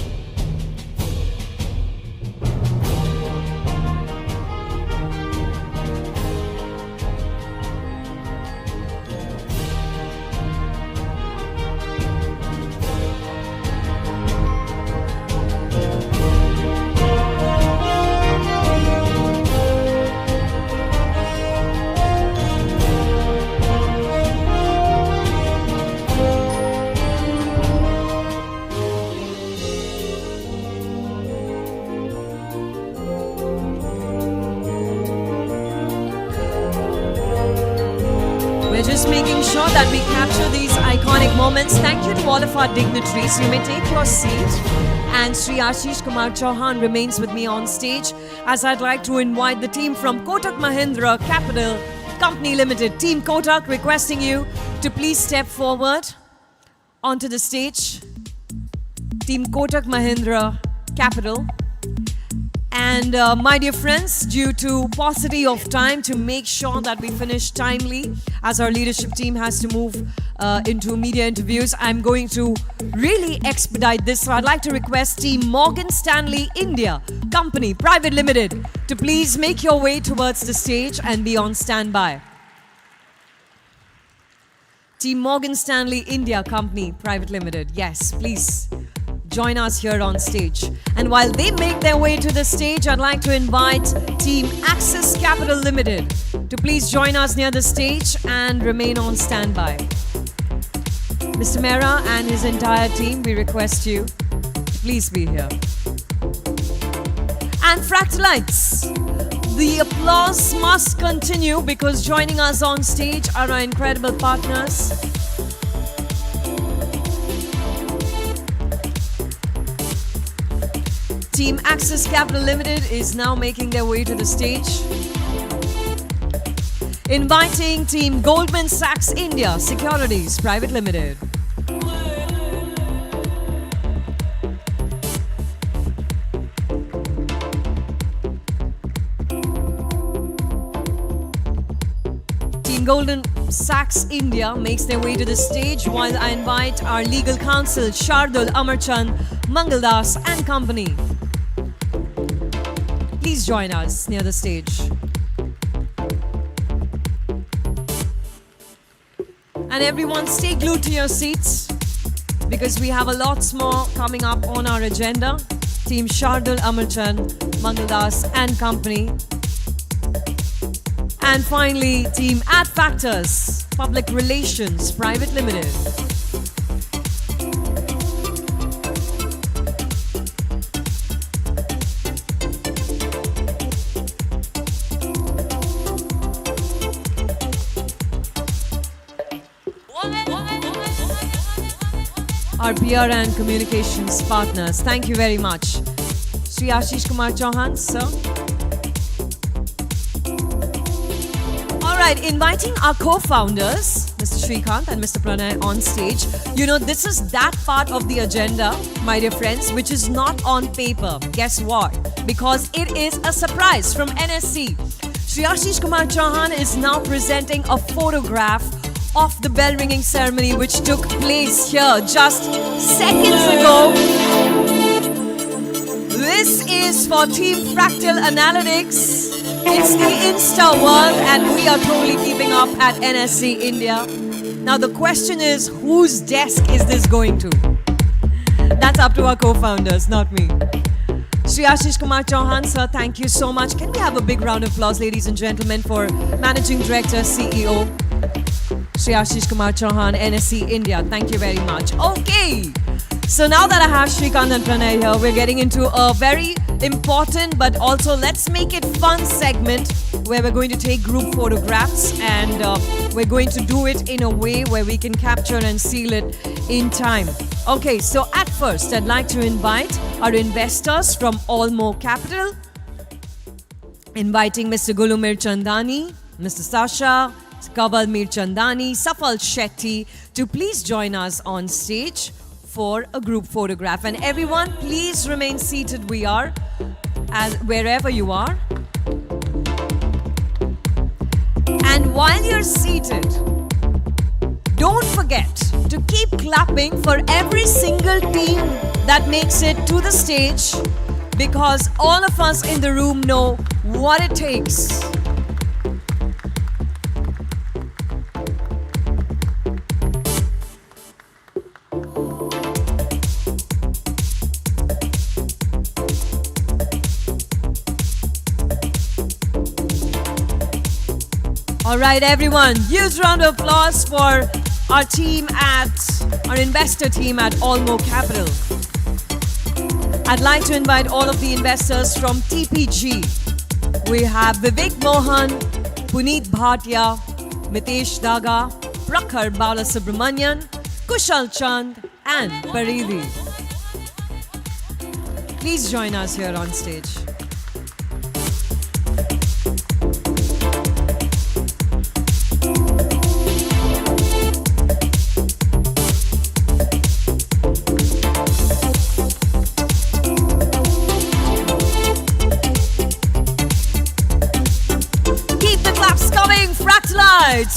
We're just making sure that we capture these iconic moments. Thank you to all of our dignitaries. You may take your seat. And Shri Ashish Kumar Chauhan remains with me on stage as I'd like to invite the team from Kotak Mahindra Capital Company Limited. Team Kotak, requesting you to please step forward onto the stage. Team Kotak Mahindra Capital. And my dear friends, due to paucity of time to make sure that we finish timely, as our leadership team has to move into media interviews, I'm going to really expedite this. So I'd like to request Team Morgan Stanley India Company Private Limited to please make your way towards the stage and be on standby. Team Morgan Stanley India Company Private Limited, yes, please join us here on stage. And while they make their way to the stage, I'd like to invite Team Axis Capital Limited to please join us near the stage and remain on standby. Mr. Mehra and his entire team, we request you to please be here. And Fractalites, the applause must continue because joining us on stage are our incredible partners. Team Axis Capital Limited is now making their way to the stage. Inviting Team Goldman Sachs India Securities Private Limited. Team Sachs India makes their way to the stage, while I invite our legal counsel Shardul Amarchand, Mangaldas and company. Please join us near the stage. And everyone stay glued to your seats because we have a lot more coming up on our agenda. Team Shardul Amarchand, Mangaldas and company. And finally, Team Adfactors, Public Relations Private Limited. Our PR and communications partners, thank you very much. Sri Ashish Kumar Chauhan, sir. All right, inviting our co-founders, Mr. Srikanth and Mr. Pranay on stage. You know, this is that part of the agenda, my dear friends, which is not on paper. Guess what? Because it is a surprise from NSC. Sri Ashish Kumar Chauhan is now presenting a photograph of the bell ringing ceremony which took place here just seconds ago. This is for Team Fractal Analytics. It's the Insta world and we are totally keeping up at NSC India. Now the question is, whose desk is this going to? That's up to our co-founders, not me. Sri Ashish Kumar Chauhan, sir, thank you so much. Can we have a big round of applause, ladies and gentlemen, for Managing Director, CEO, Sri Ashish Kumar Chauhan, NSC India. Thank you very much. Okay. So now that I have Srikanth and Pranay here, we're getting into a very important but also let's make it fun segment where we're going to take group photographs and we're going to do it in a way where we can capture and seal it in time. Okay, so at first, I'd like to invite our investors from Allmo Capital, inviting Mr. Gulu Mirchandani, Mr. Sasha, Kaval Mirchandani, Safal Shetty to please join us on stage for a group photograph. And everyone, please remain seated. We are, as wherever you are. And while you're seated, don't forget to keep clapping for every single team that makes it to the stage, because all of us in the room know what it takes. All right, everyone, huge round of applause for our team our investor team at Allmo Capital. I'd like to invite all of the investors from TPG. We have Vivek Mohan, Puneet Bhatia, Mitesh Daga, Prakhar Balasubramanian, Kushal Chand, and Paridi. Please join us here on stage.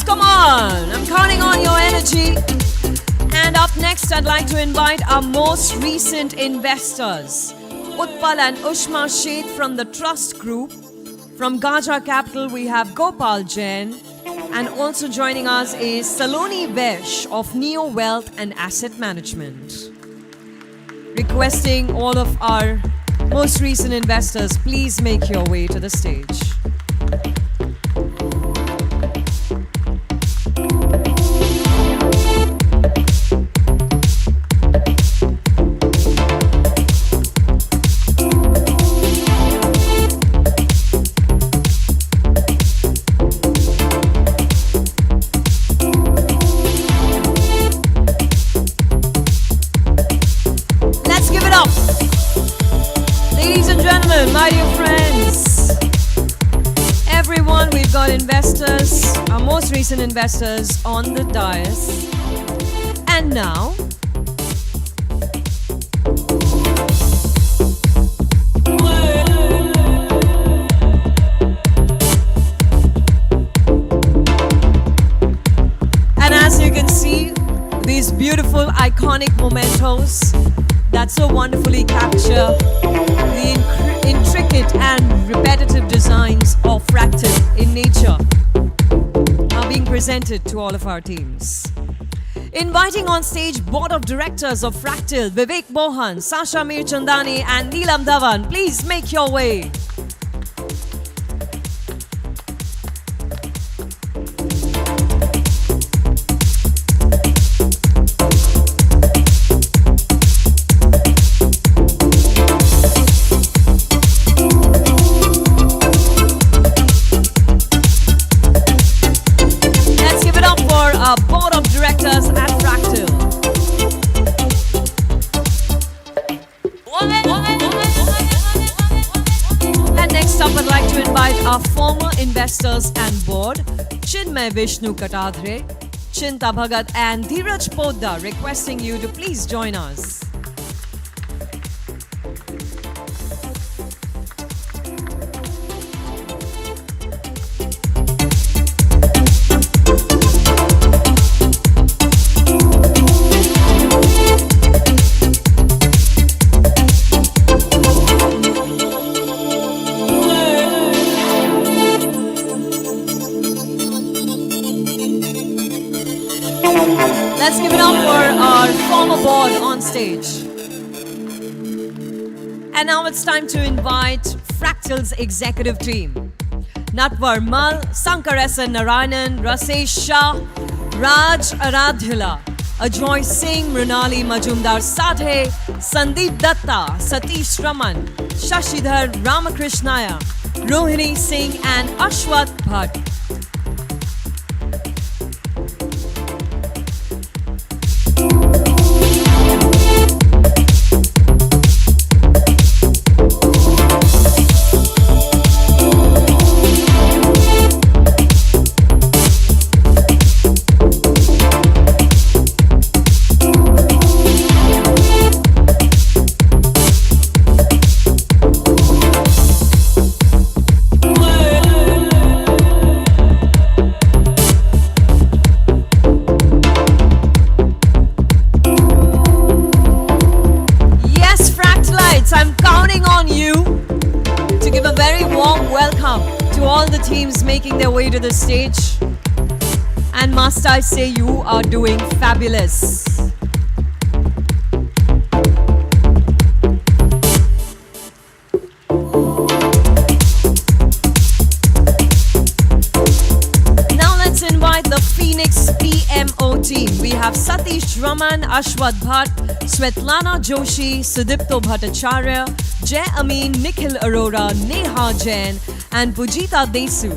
Come on, I'm counting on your energy. And up next, I'd like to invite our most recent investors, Utpal and Ushma Sheth from the Trust Group. From Gaja Capital, we have Gopal Jain. And also joining us is Saloni Vesh of Neo Wealth and Asset Management. Requesting all of our most recent investors, please make your way to the stage. My dear friends, everyone, we've got investors, our most recent investors on the dais. And now, these beautiful, iconic mementos that so wonderfully capture the intricate and repetitive designs of Fractal in nature are being presented to all of our teams. Inviting on stage Board of Directors of Fractal, Vivek Mohan, Sasha Mirchandani and Neelam Dhawan. Please make your way. Let's give it up for our Board of Directors at Fractal. And next up, I'd like to invite our former investors and board, Chinmay Vishnu Katadhre, Chinta Bhagat and Dheeraj Podda, requesting you to please join us. Let's give it up for our former board on stage. And now it's time to invite Fractal's executive team. Natwar Mal, Sankar S. N. Narayanan, Rasesh Shah, Raj Aradhyala, Ajoy Singh, Mrunali Majumdar Sathe, Sandeep Datta, Satish Raman, Shashidhar Ramakrishnaya, Rohini Singh and Ashwat Bhatt. I'm counting on you to give a very warm welcome to all the teams making their way to the stage. And must I say, you are doing fabulous. Now let's invite the Phoenix PMO team. We have Satish Raman, Ashwat Bhatt, Svetlana Joshi, Sudipto Bhattacharya, Jay Amin, Nikhil Arora, Neha Jain, and Pujita Desu.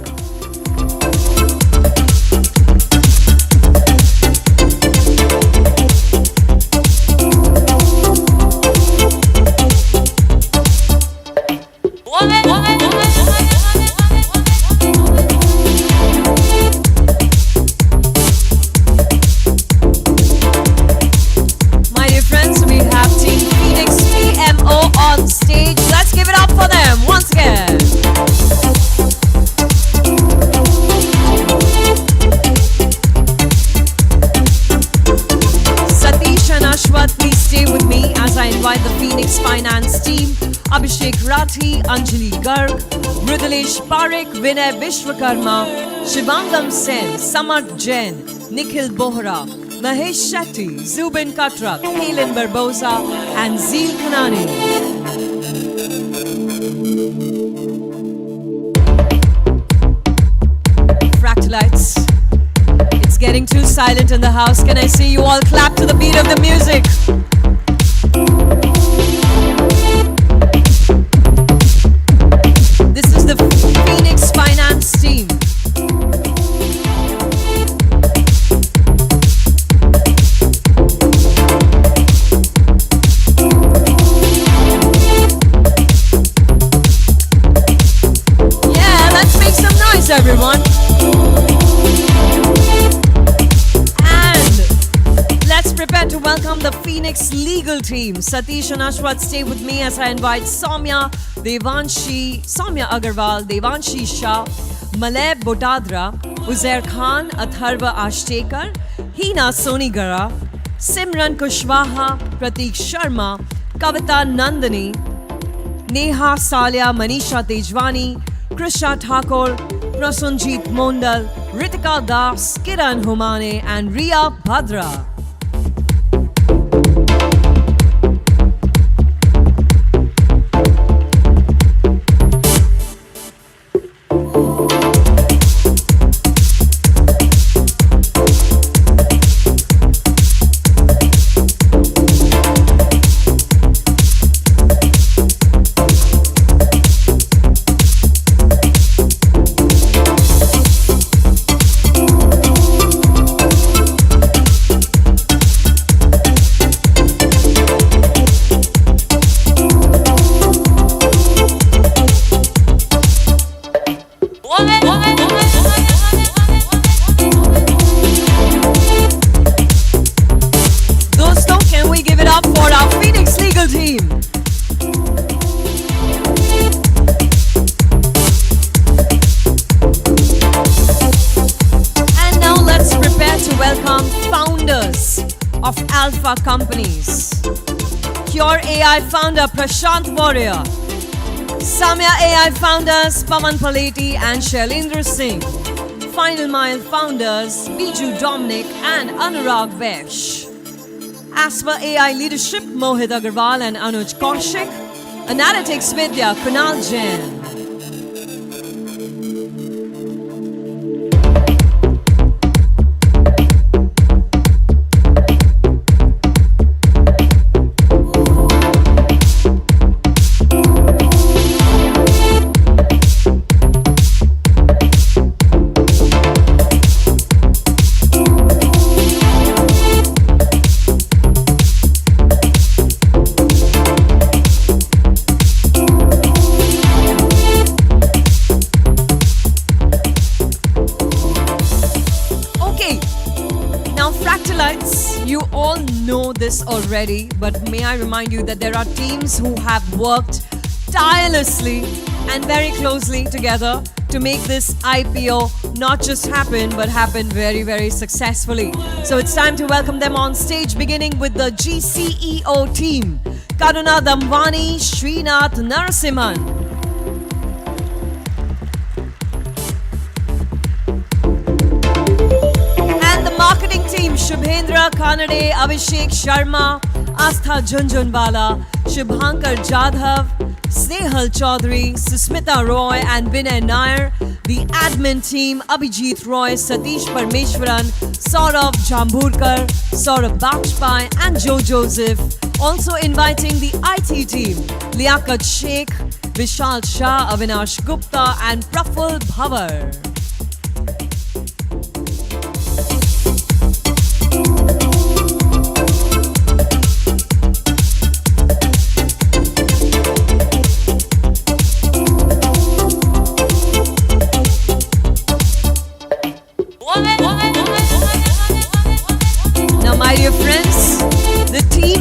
On stage. Let's give it up for them once again. Satish and Ashwat, please stay with me as I invite the Phoenix Finance team. Abhishek Rathi, Anjali Garg, Mridalesh Parekh, Vinay Vishwakarma, Shivangam Sen, Samarth Jain, Nikhil Bohra, Mahesh Shetty, Zubin Katrak, Helen Barbosa, and Zeel Khanani. Fractalites, it's getting too silent in the house. Can I see you all clap to the beat of the music? This is the Phoenix Finance team. Everyone, and let's prepare to welcome the Phoenix legal team. Satish and Ashwat, stay with me as I invite Soumya Agarwal, Devanshi Shah, Malay Botadra, Uzair Khan, Atharva Ashtekar, Hina Sonigara, Simran Kushwaha, Prateek Sharma, Kavita Nandani, Neha Salia, Manisha Tejwani, Krisha Thakur, Prasunjit Mondal, Ritika Das, Kiran Humane, and Riya Bhadra. Companies. Cure AI founder Prashant Warrior, Samya AI founders Pawan Paleti and Shailendra Singh, Final Mile founders Biju Dominic and Anurag Vesh, Asper AI leadership Mohit Agarwal and Anuj Kaushik, Analytics Vidya Kunal Jain. This already, but may I remind you that there are teams who have worked tirelessly and very closely together to make this IPO not just happen, but happen very, very successfully. So it's time to welcome them on stage, beginning with the GCEO team. Karuna Damwani, Srinath Narasimhan. Marketing team Shubhendra Kanade, Abhishek Sharma, Astha Junjunwala, Shubhankar Jadhav, Snehal Chaudhary, Susmita Roy and Vinay Nair. The admin team Abhijit Roy, Satish Parmeshwaran, Saurav Jambhurkar, Saurav Bajpai and Joe Joseph. Also inviting the IT team Liaquat Sheikh, Vishal Shah, Avinash Gupta and Praful Bhavar.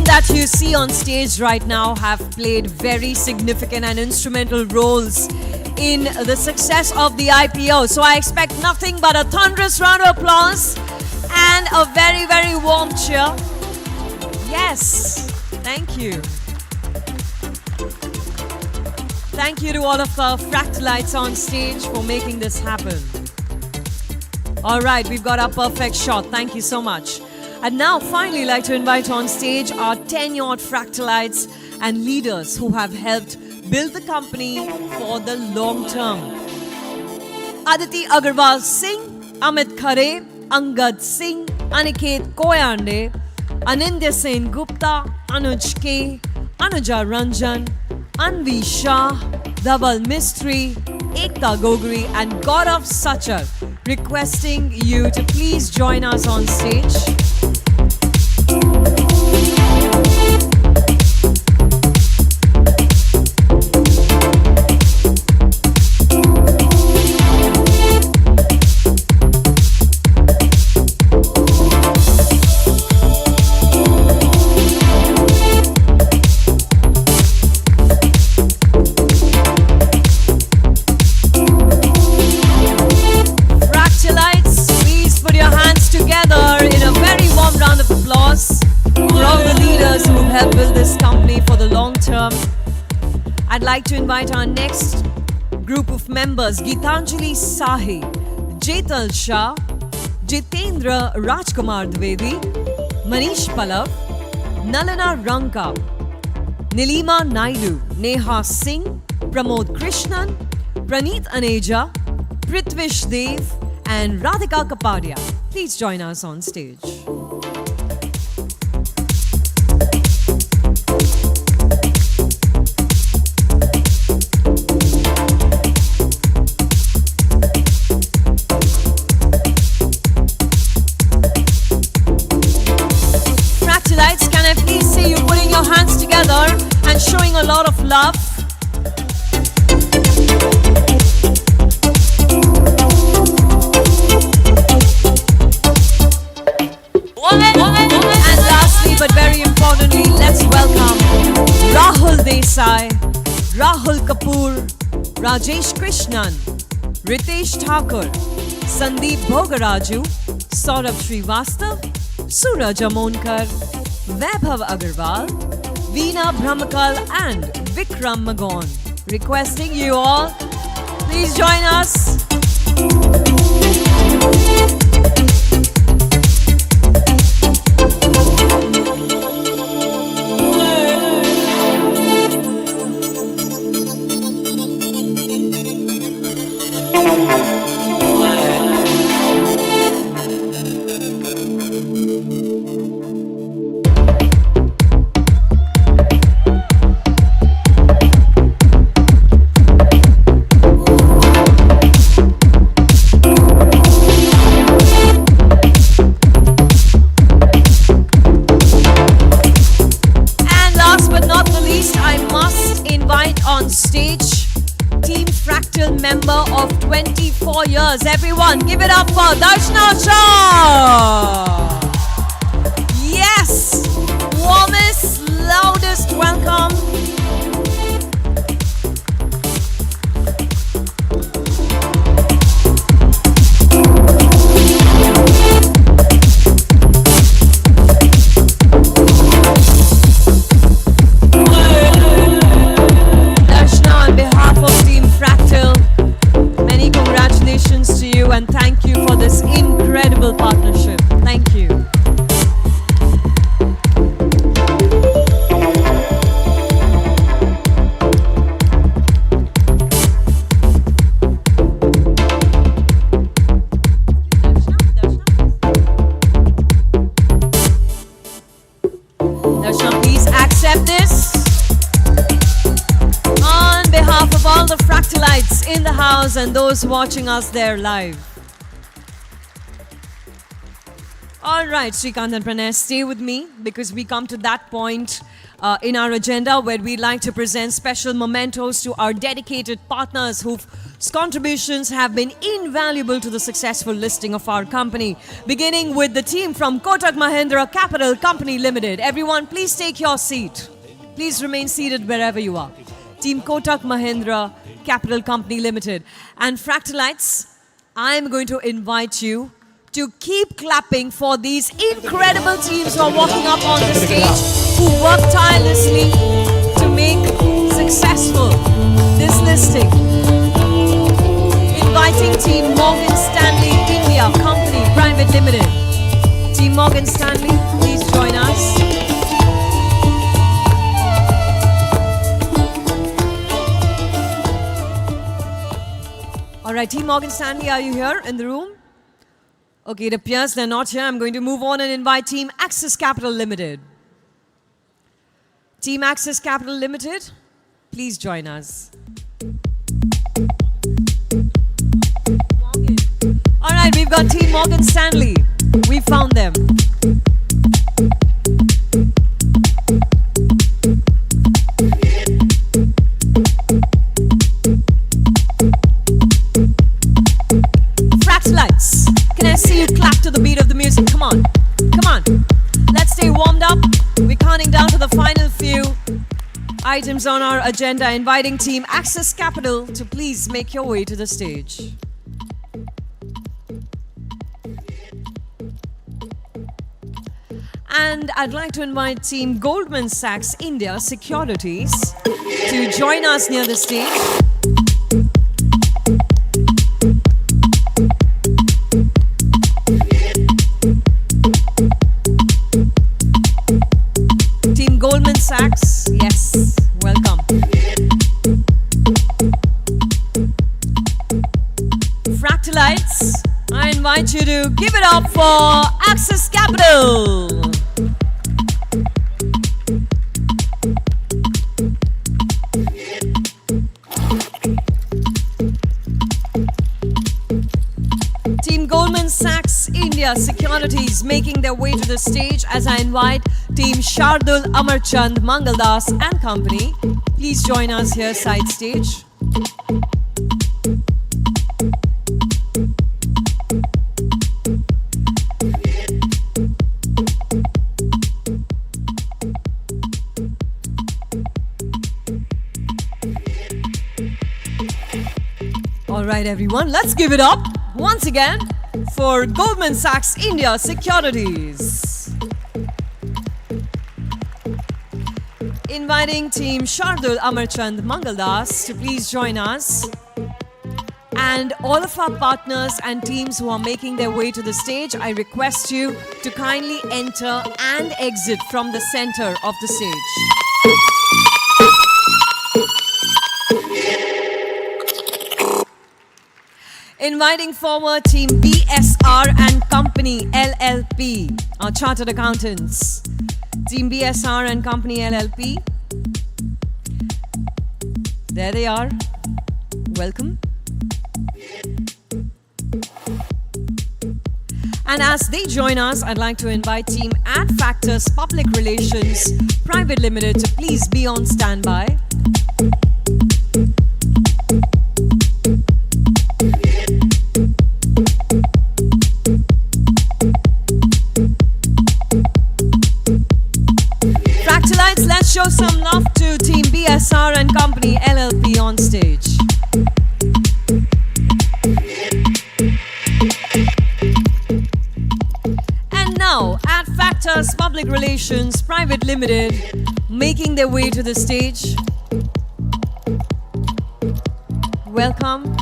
That you see on stage right now have played very significant and instrumental roles in the success of the IPO. So I expect nothing but a thunderous round of applause and a very, very warm cheer. Yes, thank you. Thank you to all of our Fractalites on stage for making this happen. All right, we've got our perfect shot. Thank you so much. I'd now finally like to invite on stage our tenured Fractalites and leaders who have helped build the company for the long term. Aditi Agarwal Singh, Amit Khare, Angad Singh, Aniket Koyande, Anindya Sen Gupta, Anuj K, Anuja Ranjan, Anvi Shah, Dhaval Mistry, Ekta Gogri and Gaurav Sachar, requesting you to please join us on stage. Fractalites, please put your hands together in a very help build this company for the long term. I'd like to invite our next group of members, Geetanjali Sahi, Jetal Shah, Jitendra Rajkumar Dwivedi, Manish Palav, Nalina Ranka, Nilima Naidu, Neha Singh, Pramod Krishnan, Praneeth Aneja, Prithvish Dev, and Radhika Kapadia. Please join us on stage. Fractalites, can I please see you putting your hands together and showing a lot of love? And lastly, but very importantly, let's welcome Rahul Desai, Rahul Kapoor, Rajesh Krishnan, Ritesh Thakur, Sandeep Bhogaraju, Saurabh Srivastav, Suraj Amonkar, Vaibhav Agarwal, Veena Brahmakal and Vikram Magon. Requesting you all, please join us. Member of 24 years. Everyone, give it up for Darshana Shah. Yes, warmest, loudest welcome. Darshana, on behalf of Team Fractal, congratulations to you and thank you for this incredible partnership. Thank you. Darshana, please accept this. On behalf of all the Fractalites in the house and those watching us there live. All right, Srikanth and Pranay, stay with me because we come to that point in our agenda where we like to present special mementos to our dedicated partners whose contributions have been invaluable to the successful listing of our company. Beginning with the team from Kotak Mahindra Capital Company Limited. Everyone, please take your seat. Please remain seated wherever you are. Team Kotak Mahindra Capital Company Limited. And Fractalites, I'm going to invite you to keep clapping for these incredible teams who are walking up on the stage, who work tirelessly to make successful this listing. Inviting Team Morgan Stanley India Company Private Limited. Team Morgan Stanley, please join us. All right, Team Morgan Stanley, are you here in the room? Okay, it appears they're not here. I'm going to move on and invite Team Axis Capital Limited. Team Axis Capital Limited, please join us. All right, we've got Team Morgan Stanley. We found them. Fractalites, can I see you clap to the beat of the music? Come on, come on. Let's stay warmed up. We're counting down to the final few items on our agenda, inviting Team Axis Capital to please make your way to the stage. And I'd like to invite Team Goldman Sachs India Securities to join us near the stage. Team Goldman Sachs, yes, welcome. Fractalites, I invite you to give it up for Access Capital. Team Goldman Sachs India Securities making their way to the stage as I invite Team Shardul Amarchand Mangaldas and company. Please join us here side stage. All right, everyone, let's give it up once again for Goldman Sachs India Securities. Inviting Team Shardul Amarchand Mangaldas to please join us. And all of our partners and teams who are making their way to the stage, I request you to kindly enter and exit from the center of the stage. Inviting forward Team BSR and Company LLP, our chartered accountants. Team BSR and Company LLP. There they are. Welcome. And as they join us, I'd like to invite Team Adfactors Public Relations Private Limited to please be on standby. Fractalites, let's show some love to Team BSR and Company LLP on stage. And now, Adfactors Public Relations Private Limited making their way to the stage. Welcome.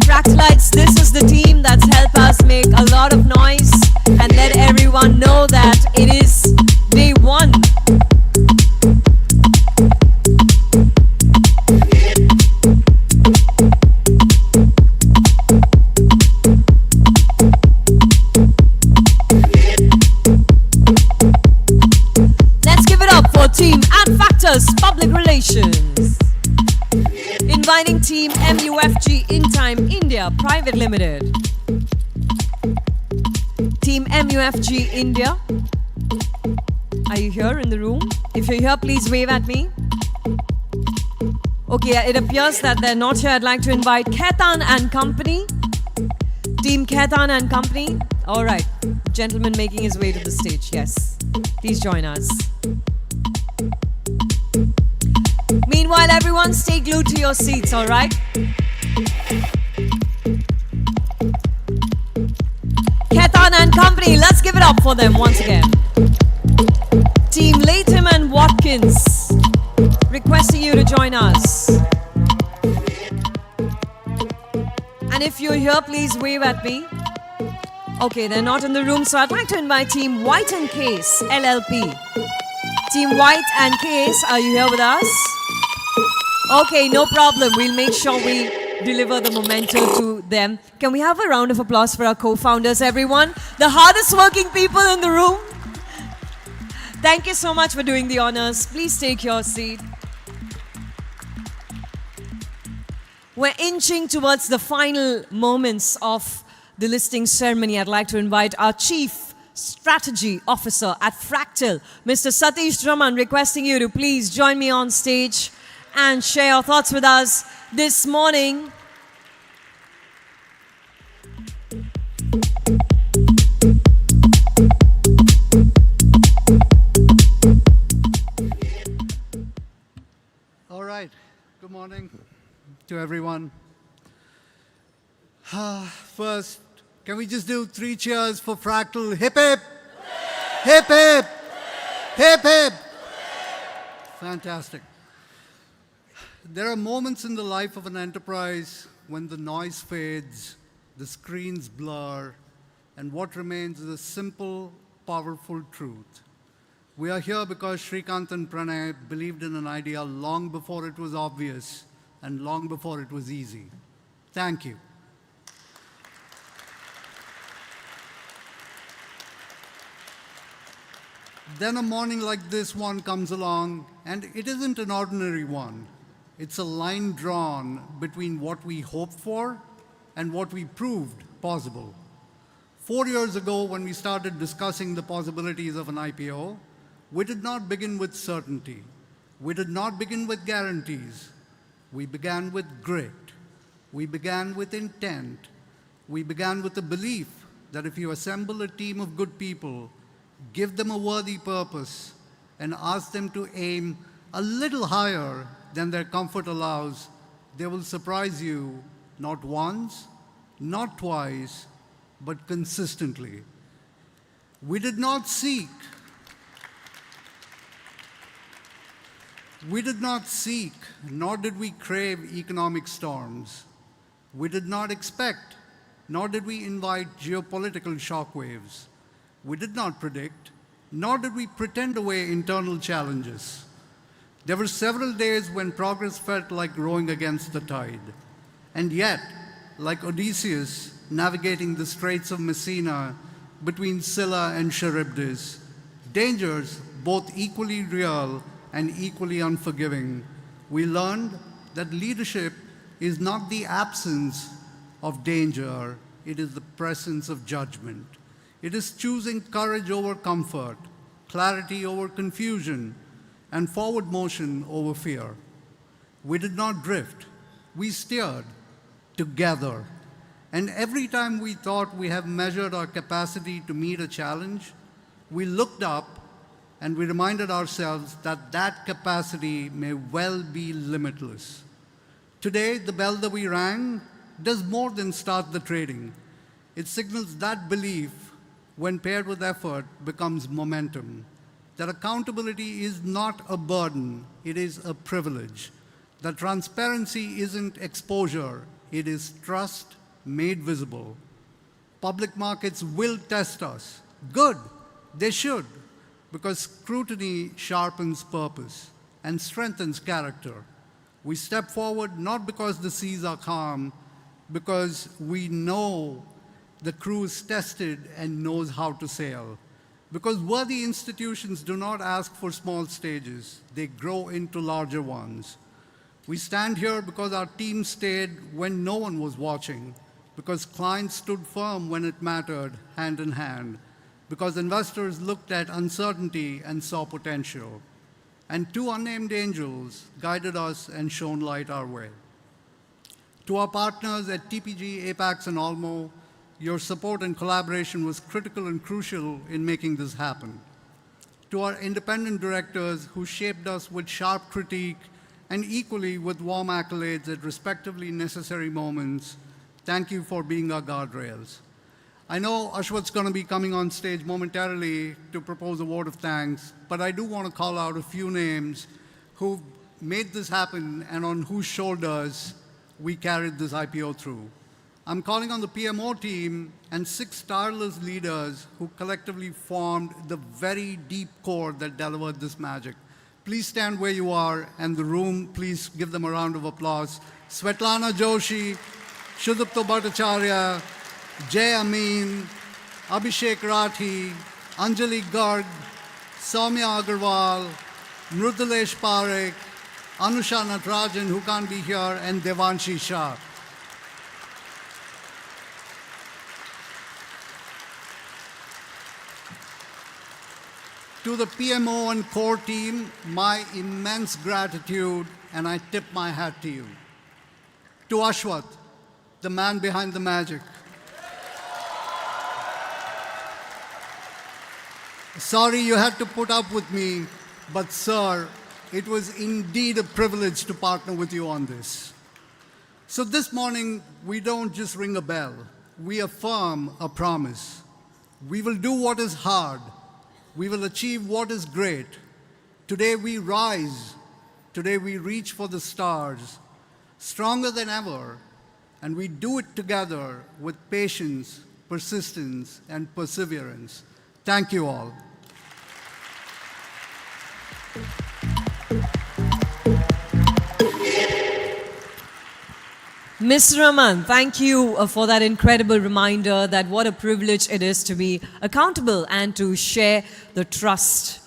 Fractalites, this is the team that's helped us make a lot of noise and let everyone know that it is day one. Let's give it up for Team Adfactors Public Relations. Inviting Team MUFG In Time India Private Limited. Team MUFG India. Are you here in the room? If you're here, please wave at me. Okay, it appears that they're not here. I'd like to invite Khaitan and Company. Team Khaitan and Company. All right, gentleman making his way to the stage. Yes, please join us. Meanwhile, everyone stay glued to your seats, all right? Khaitan and Company, let's give it up for them once again. Team Latham and Watkins, requesting you to join us. And if you're here, please wave at me. Okay, they're not in the room, so I'd like to invite Team White and Case, LLP. Team White and Case, are you here with us? Okay, no problem. We'll make sure we deliver the memento to them. Can we have a round of applause for our co-founders, everyone? The hardest working people in the room. Thank you so much for doing the honors. Please take your seat. We're inching towards the final moments of the listing ceremony. I'd like to invite our Chief Strategy Officer at Fractal, Mr. Satish Raman, requesting you to please join me on stage and share your thoughts with us this morning. All right. Good morning to everyone. First, Can we just do 3 cheers for Fractal? Hip hip! Hip hip! Hip hip! Fantastic. There are moments in the life of an enterprise when the noise fades, the screens blur, and what remains is a simple, powerful truth. We are here because Shrikant and Pranay believed in an idea long before it was obvious and long before it was easy. Thank you. Then a morning like this one comes along, and it isn't an ordinary one. It's a line drawn between what we hoped for and what we proved possible. 4 years ago, when we started discussing the possibilities of an IPO, we did not begin with certainty. We did not begin with guarantees. We began with grit. We began with intent. We began with the belief that if you assemble a team of good people, give them a worthy purpose, and ask them to aim a little higher than their comfort allows, they will surprise you not once, not twice, but consistently. We did not seek, nor did we crave economic storms. We did not expect, nor did we invite geopolitical shockwaves. We did not predict, nor did we pretend away internal challenges. There were several days when progress felt like rowing against the tide. And yet, like Odysseus navigating the Straits of Messina between Scylla and Charybdis, dangers both equally real and equally unforgiving, we learned that leadership is not the absence of danger, it is the presence of judgment. It is choosing courage over comfort, clarity over confusion, and forward motion over fear. We did not drift, we steered together. And every time we thought we have measured our capacity to meet a challenge, we looked up and we reminded ourselves that that capacity may well be limitless. Today, the bell that we rang does more than start the trading. It signals that belief, when paired with effort, becomes momentum. That accountability is not a burden, it is a privilege. That transparency isn't exposure, it is trust made visible. Public markets will test us. Good, they should, because scrutiny sharpens purpose and strengthens character. We step forward not because the seas are calm, because we know the crew is tested and knows how to sail. Because worthy institutions do not ask for small stages, they grow into larger ones. We stand here because our team stayed when no one was watching, because clients stood firm when it mattered, hand in hand, because investors looked at uncertainty and saw potential, and 2 unnamed angels guided us and shone light our way. To our partners at TPG, Apex, and Almo, your support and collaboration was critical and crucial in making this happen. To our independent directors who shaped us with sharp critique and equally with warm accolades at respectively necessary moments, thank you for being our guardrails. I know Ashwath's going to be coming on stage momentarily to propose a vote of thanks, but I do want to call out a few names who made this happen and on whose shoulders we carried this IPO through. I'm calling on the PMO team and 6 tireless leaders who collectively formed the very deep core that delivered this magic. Please stand where you are, and the room, please give them a round of applause. Svetlana Joshi, Shudupto Bhattacharya, Jay Amin, Abhishek Rathi, Anjali Garg, Soumya Agarwal, Mrudalesh Parekh, Anusha Natarajan, who can't be here, and Devanshi Shah. To the PMO and core team, my immense gratitude, and I tip my hat to you. To Ashwath, the man behind the magic. Sorry you had to put up with me, but sir, it was indeed a privilege to partner with you on this. So this morning, we don't just ring a bell, we affirm a promise. We will do what is hard. We will achieve what is great. Today we rise. Today we reach for the stars, stronger than ever, and we do it together with patience, persistence, and perseverance. Thank you all. Ms. Raman, thank you for that incredible reminder that what a privilege it is to be accountable and to share the trust,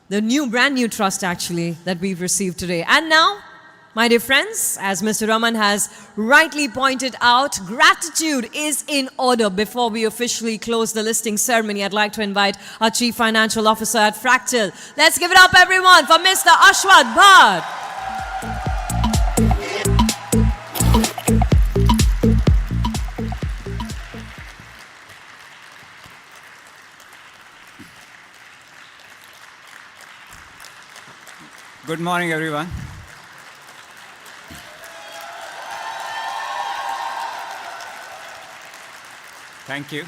the brand new trust actually, that we've received today. And now, my dear friends, as Mr. Raman has rightly pointed out, gratitude is in order. Before we officially close the listing ceremony, I'd like to invite our Chief Financial Officer at Fractal. Let's give it up, everyone, for Mr. Ashwath Bhatt. Good morning, everyone. Thank you.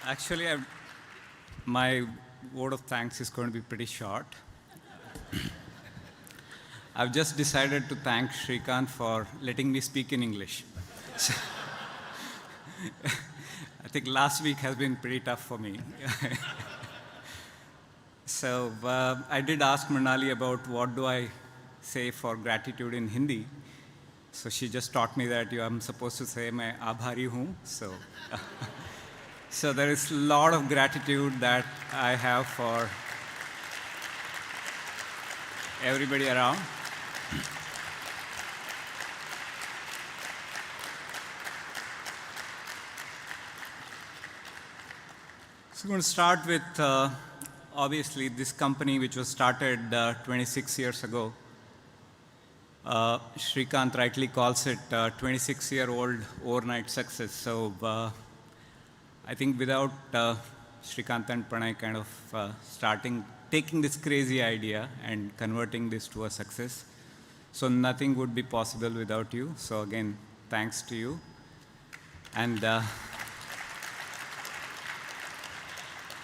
Actually, my word of thanks is going to be pretty short. I've just decided to thank Srikanth for letting me speak in English. So, I think last week has been pretty tough for me. So I did ask Mrinali about what do I say for gratitude in Hindi. So she just taught me that I'm supposed to say मैं आभारी हूँ. So there is a lot of gratitude that I have for everybody around. So I'm going to start with obviously this company which was started 26 years ago. Srikanth rightly calls it 26-year-old overnight success. So I think without Srikanth and Pranay kind of taking this crazy idea and converting this to a success, so nothing would be possible without you. So again, thanks to you. And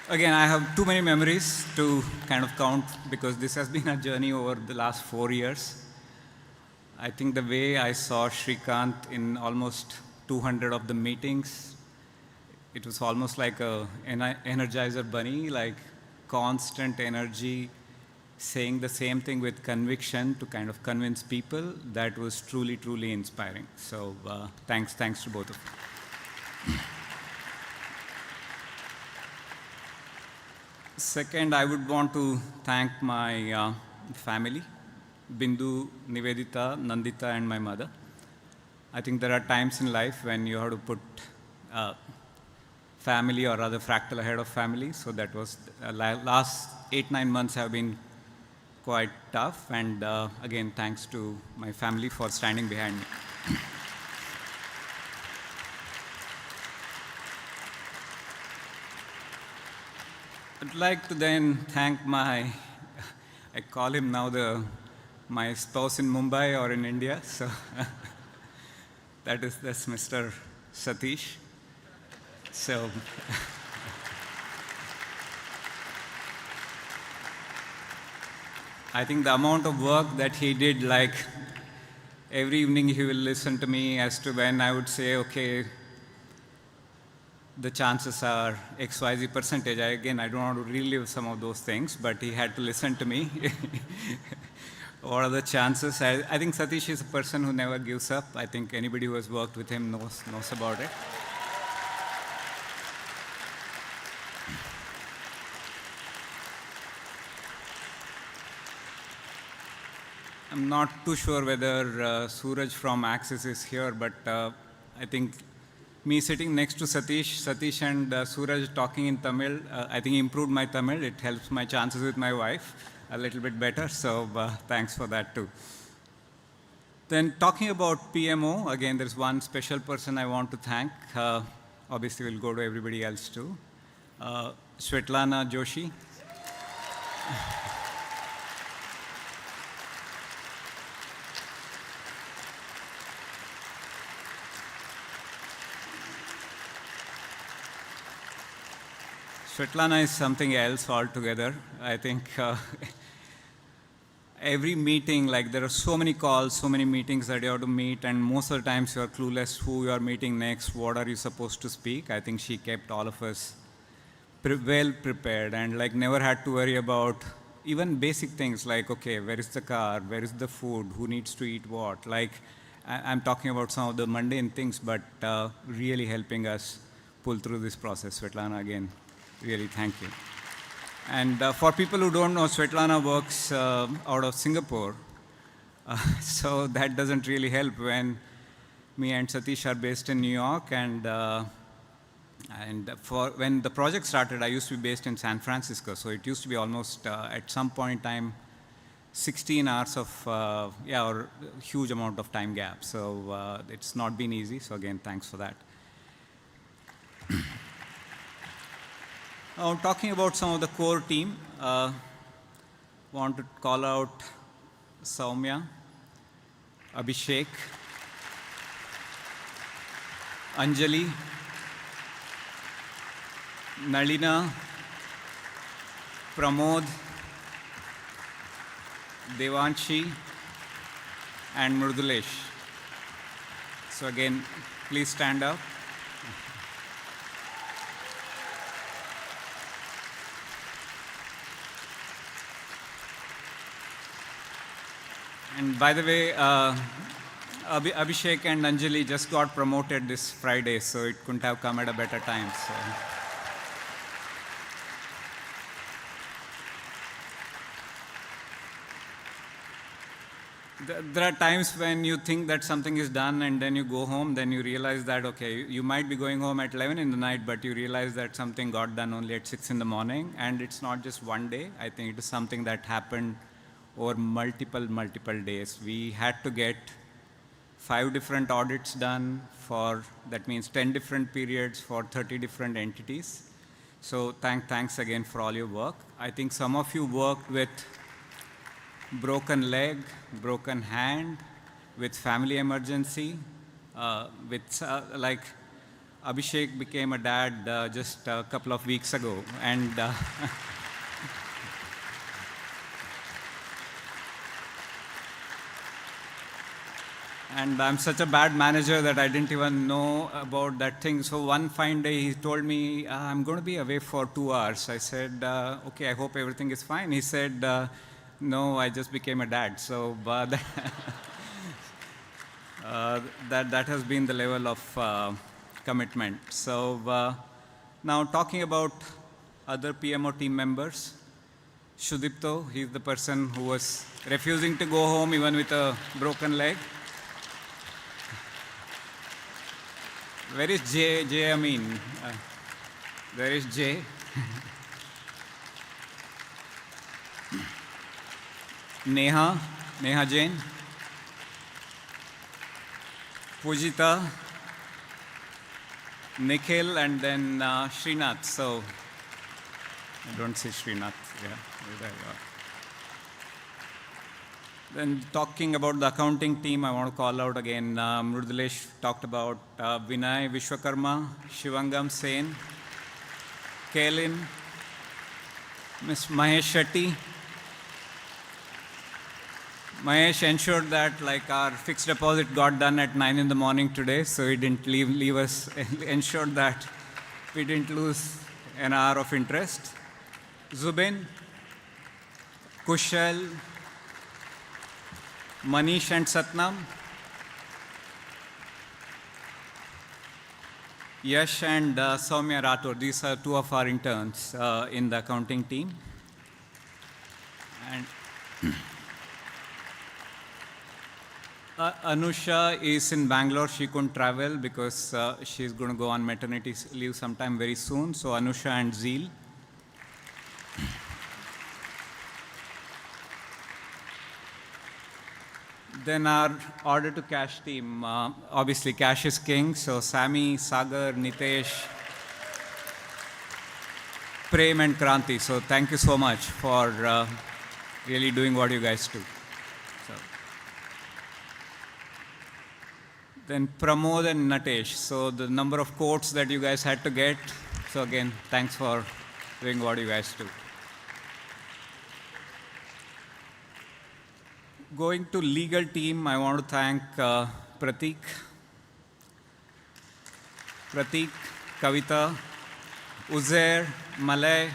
again, I have too many memories to kind of count because this has been a journey over the last 4 years. I think the way I saw Srikanth in almost 200 of the meetings, it was almost like an Energizer bunny, like constant energy, saying the same thing with conviction to kind of convince people. That was truly, truly inspiring. So thanks to both of you. Second, I would want to thank my family, Bindu, Nivedita, Nandita, and my mother. I think there are times in life when you have to put family or rather Fractal ahead of family. So that was last 8-9 months have been quite tough. And again, thanks to my family for standing behind me. I'd like to then thank I call him now my spouse in Mumbai or in India. So that's Mr. Satish. So I think the amount of work that he did, like every evening he will listen to me as to when I would say, okay, the chances are XYZ percentage. Again, I don't want to relive some of those things, but he had to listen to me. What are the chances? I think Satish is a person who never gives up. I think anybody who has worked with him knows about it. I'm not too sure whether Suraj from Axis is here, but I think me sitting next to Satish and Suraj talking in Tamil, I think improved my Tamil. It helps my chances with my wife a little bit better, so thanks for that too. Then talking about PMO, again, there's one special person I want to thank. Obviously, we'll go to everybody else too. Svetlana Joshi. Svetlana is something else altogether. I think every meeting, like there are so many calls, so many meetings that you have to meet, and most of the times you are clueless who you are meeting next, what are you supposed to speak. I think she kept all of us well prepared and like never had to worry about even basic things like, okay, where is the car, where is the food, who needs to eat what. Like I'm talking about some of the mundane things, but really helping us pull through this process. Svetlana, again, really thank you. And for people who don't know, Svetlana works out of Singapore. So that doesn't really help when me and Satish are based in New York. And when the project started, I used to be based in San Francisco. So it used to be almost, at some point in time, 16 hours of, or a huge amount of time gap. So it's not been easy. So again, thanks for that. Now, talking about some of the core team, want to call out Soumya, Abhishek, Anjali, Nalina, Pramod, Devanshi, and Murdulesh. So again, please stand up. And by the way, Abhishek and Anjali just got promoted this Friday, so it couldn't have come at a better time. So. There are times when you think that something is done and then you go home, then you realize that, okay, you might be going home at 11 in the night, but you realize that something got done only at 6 in the morning. And it's not just one day. I think it is something that happened over multiple days. We had to get 5 different audits done for, that means 10 different periods for 30 different entities. So thanks again for all your work. I think some of you worked with broken leg, broken hand, with family emergency, like Abhishek became a dad just a couple of weeks ago. And and I'm such a bad manager that I didn't even know about that thing. So one fine day he told me, I'm going to be away for 2 hours. I said, okay, I hope everything is fine. He said, no, I just became a dad. So that has been the level of commitment. So now talking about other PMO team members, Shudipto, he's the person who was refusing to go home even with a broken leg. Where is Jay Amin? There is Jay. Neha Jain. Pujita, Nikhil, and then Srinath. So, I don't see Srinath. Yeah, there you are. Then talking about the accounting team, I want to call out again, Murdulesh talked about Vinay Vishwakarma, Shivangam Sen, Kailin, Ms. Mahesh Shetty. Mahesh ensured that like our fixed deposit got done at 9 in the morning today, so he didn't leave us, ensured that we didn't lose an hour of interest. Zubin, Kushal, Manish and Satnam, Yash and Soumya Rathore. These are 2 of our interns in the accounting team. And Anusha is in Bangalore. She couldn't travel because she's going to go on maternity leave sometime very soon. So Anusha and Zeel. Then our order to cash team, obviously cash is king. So Sammy, Sagar, Nitesh, Prem and Kranti. So thank you so much for really doing what you guys do. So. Then Pramod and Natesh. So the number of quotes that you guys had to get. So again, thanks for doing what you guys do. Going to legal team, I want to thank Pratik, Kavita, Uzair, Malay,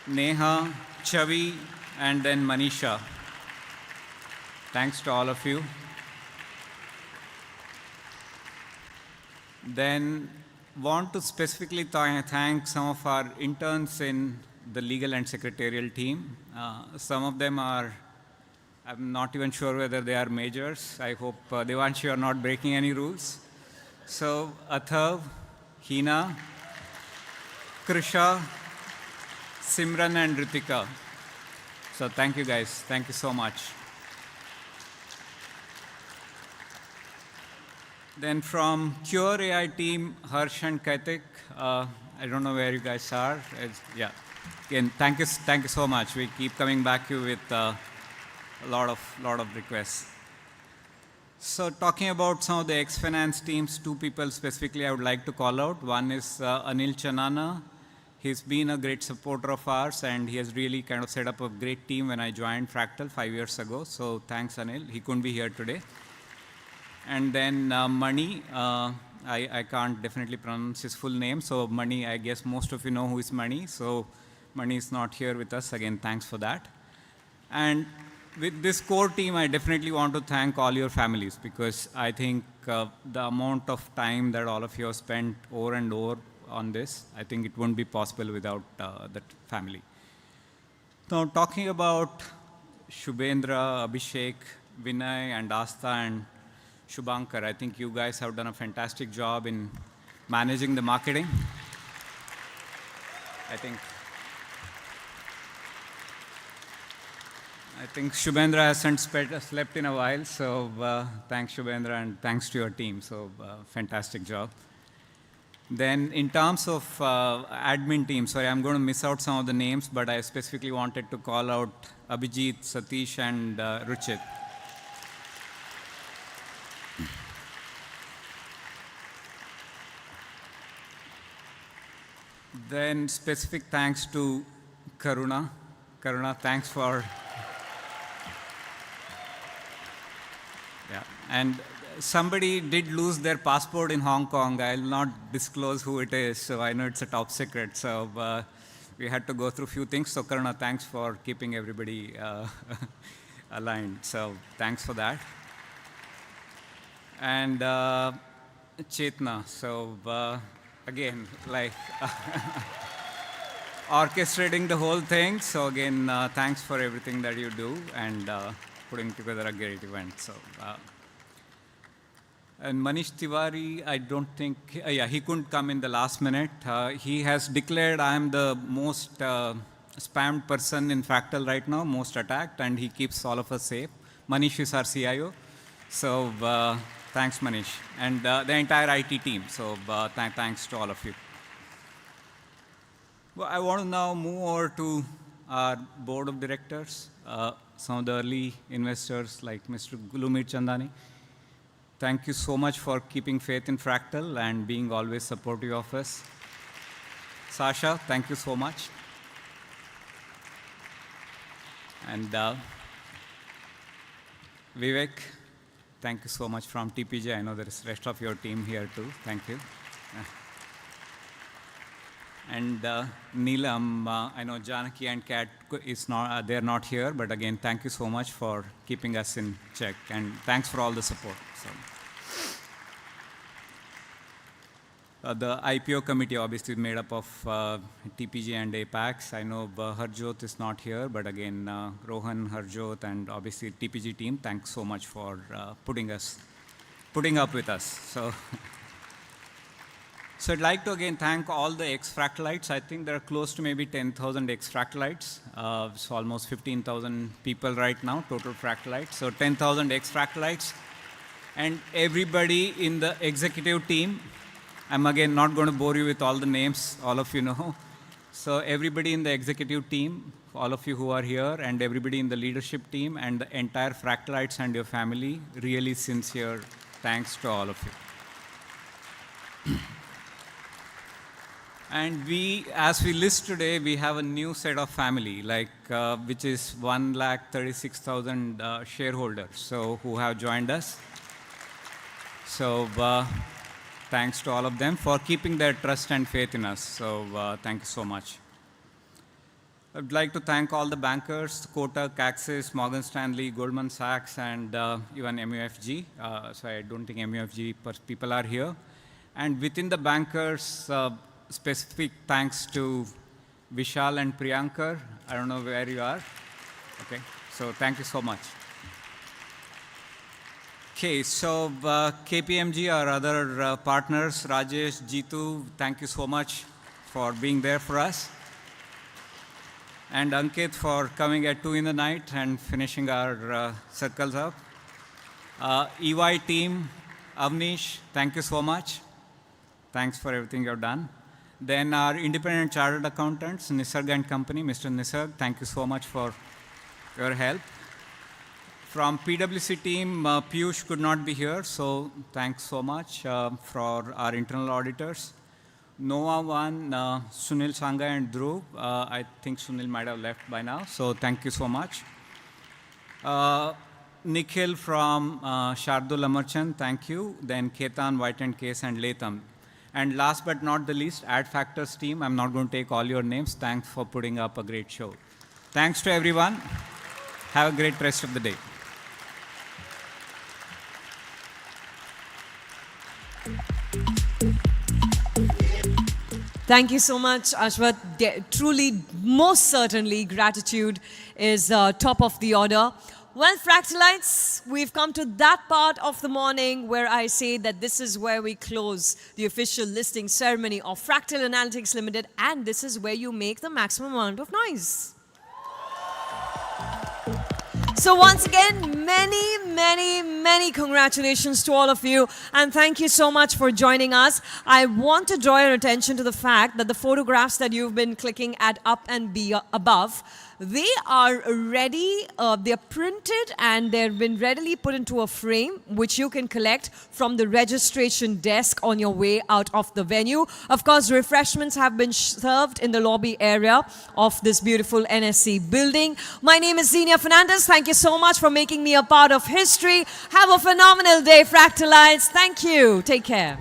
Neha, Chavi, and then Manisha. Thanks to all of you. Then want to specifically thank some of our interns in the legal and secretarial team. Some of them are, I'm not even sure whether they are majors. I hope Devanshi, you are not breaking any rules. So Athav, Hina, Krisha, Simran and Ritika. So thank you guys. Thank you so much. Then from Cure AI team, Harsh and Kaitik. I don't know where you guys are. Yeah. Again, thank you so much. We keep coming back to you with a lot of requests. So talking about some of the ex-finance teams, two people specifically I would like to call out. One is Anil Chanana. He's been a great supporter of ours, and he has really kind of set up a great team when I joined Fractal 5 years ago. So thanks, Anil. He couldn't be here today. And then Mani, I can't definitely pronounce his full name. So Mani, I guess most of you know who is Mani. So Mani is not here with us. Again, thanks for that. And with this core team, I definitely want to thank all your families, because I think the amount of time that all of you have spent over and over on this, I think it wouldn't be possible without that family. Now, talking about Shubhendra, Abhishek, Vinay, and Asta, and Shubhankar, I think you guys have done a fantastic job in managing the marketing. I think Shubhendra hasn't slept in a while, so thanks Shubhendra, and thanks to your team. So fantastic job. Then in terms of admin team, sorry, I'm going to miss out some of the names, but I specifically wanted to call out Abhijit, Satish, and Ruchit. Then specific thanks to Karuna. Karuna, thanks for... Yeah, and somebody did lose their passport in Hong Kong. I'll not disclose who it is, so I know it's a top secret. So we had to go through a few things. So Karuna, thanks for keeping everybody aligned. So thanks for that. And Chetna, so again, like orchestrating the whole thing. So again, thanks for everything that you do and putting together a great event. So, and Manish Tiwari, I don't think, yeah, he couldn't come in the last minute. He has declared I am the most spammed person in Fractal right now, most attacked, and he keeps all of us safe. Manish is our CIO. So thanks, Manish. And the entire IT team. So thanks to all of you. Well, I want to now move over to our board of directors. Some of the early investors like Mr. Gulumir Chandani. Thank you so much for keeping faith in Fractal and being always supportive of us. Sasha, thank you so much. And Vivek, thank you so much from TPJ. I know there is the rest of your team here too. Thank you. And Neelam, I know Janaki and Kat is not, they're not here, but again, thank you so much for keeping us in check, and thanks for all the support. So, the IPO committee obviously is made up of TPG and APAX. I know Harjot is not here, but again, Rohan, Harjot, and obviously TPG team, thanks so much for putting up with us. So I'd like to again thank all the ex-Fractalites. I think there are close to maybe 10,000 ex-Fractalites. So almost 15,000 people right now, total Fractalites. So 10,000 ex-Fractalites. And everybody in the executive team. I'm again not going to bore you with all the names, all of you know. So everybody in the executive team, all of you who are here, and everybody in the leadership team, and the entire Fractalites and your family, really sincere thanks to all of you. And as we list today, we have a new set of family, which is 136,000 shareholders, so who have joined us. So thanks to all of them for keeping their trust and faith in us. So thank you so much. I'd like to thank all the bankers, Kotak, Axis, Morgan Stanley, Goldman Sachs, and even MUFG. So I don't think MUFG people are here. And within the bankers, specific thanks to Vishal and Priyankar. I don't know where you are. Okay, so thank you so much. Okay, so KPMG, our other partners, Rajesh, Jitu, thank you so much for being there for us. And Ankit for coming at 2 in the night and finishing our circles up. EY team, Avnish, thank you so much. Thanks for everything you've done. Then our independent chartered accountants, Nisarg and Company, Mr. Nisarg, thank you so much for your help. From PwC team, Piyush could not be here, so thanks so much for our internal auditors. Noah One, Sunil Sanga and Dhruv. I think Sunil might have left by now, so thank you so much. Nikhil from Shardul Amarchand, thank you. Then Ketan, White and Case, and Latham. And last but not the least, Ad Factors team. I'm not going to take all your names. Thanks for putting up a great show. Thanks to everyone. Have a great rest of the day. Thank you so much, Ashwath. Truly, most certainly, gratitude is top of the order. Well, Fractalites, we've come to that part of the morning where I say that this is where we close the official listing ceremony of Fractal Analytics Limited, and this is where you make the maximum amount of noise. So once again, many congratulations to all of you, and thank you so much for joining us. I want to draw your attention to the fact that the photographs that you've been clicking at up and above, they are ready, they're printed and they've been readily put into a frame which you can collect from the registration desk on your way out of the venue. Of course, refreshments have been served in the lobby area of this beautiful NSC building. My name is Zenia Fernandez. Thank you so much for making me a part of history. Have a phenomenal day, Fractalites. Thank you. Take care.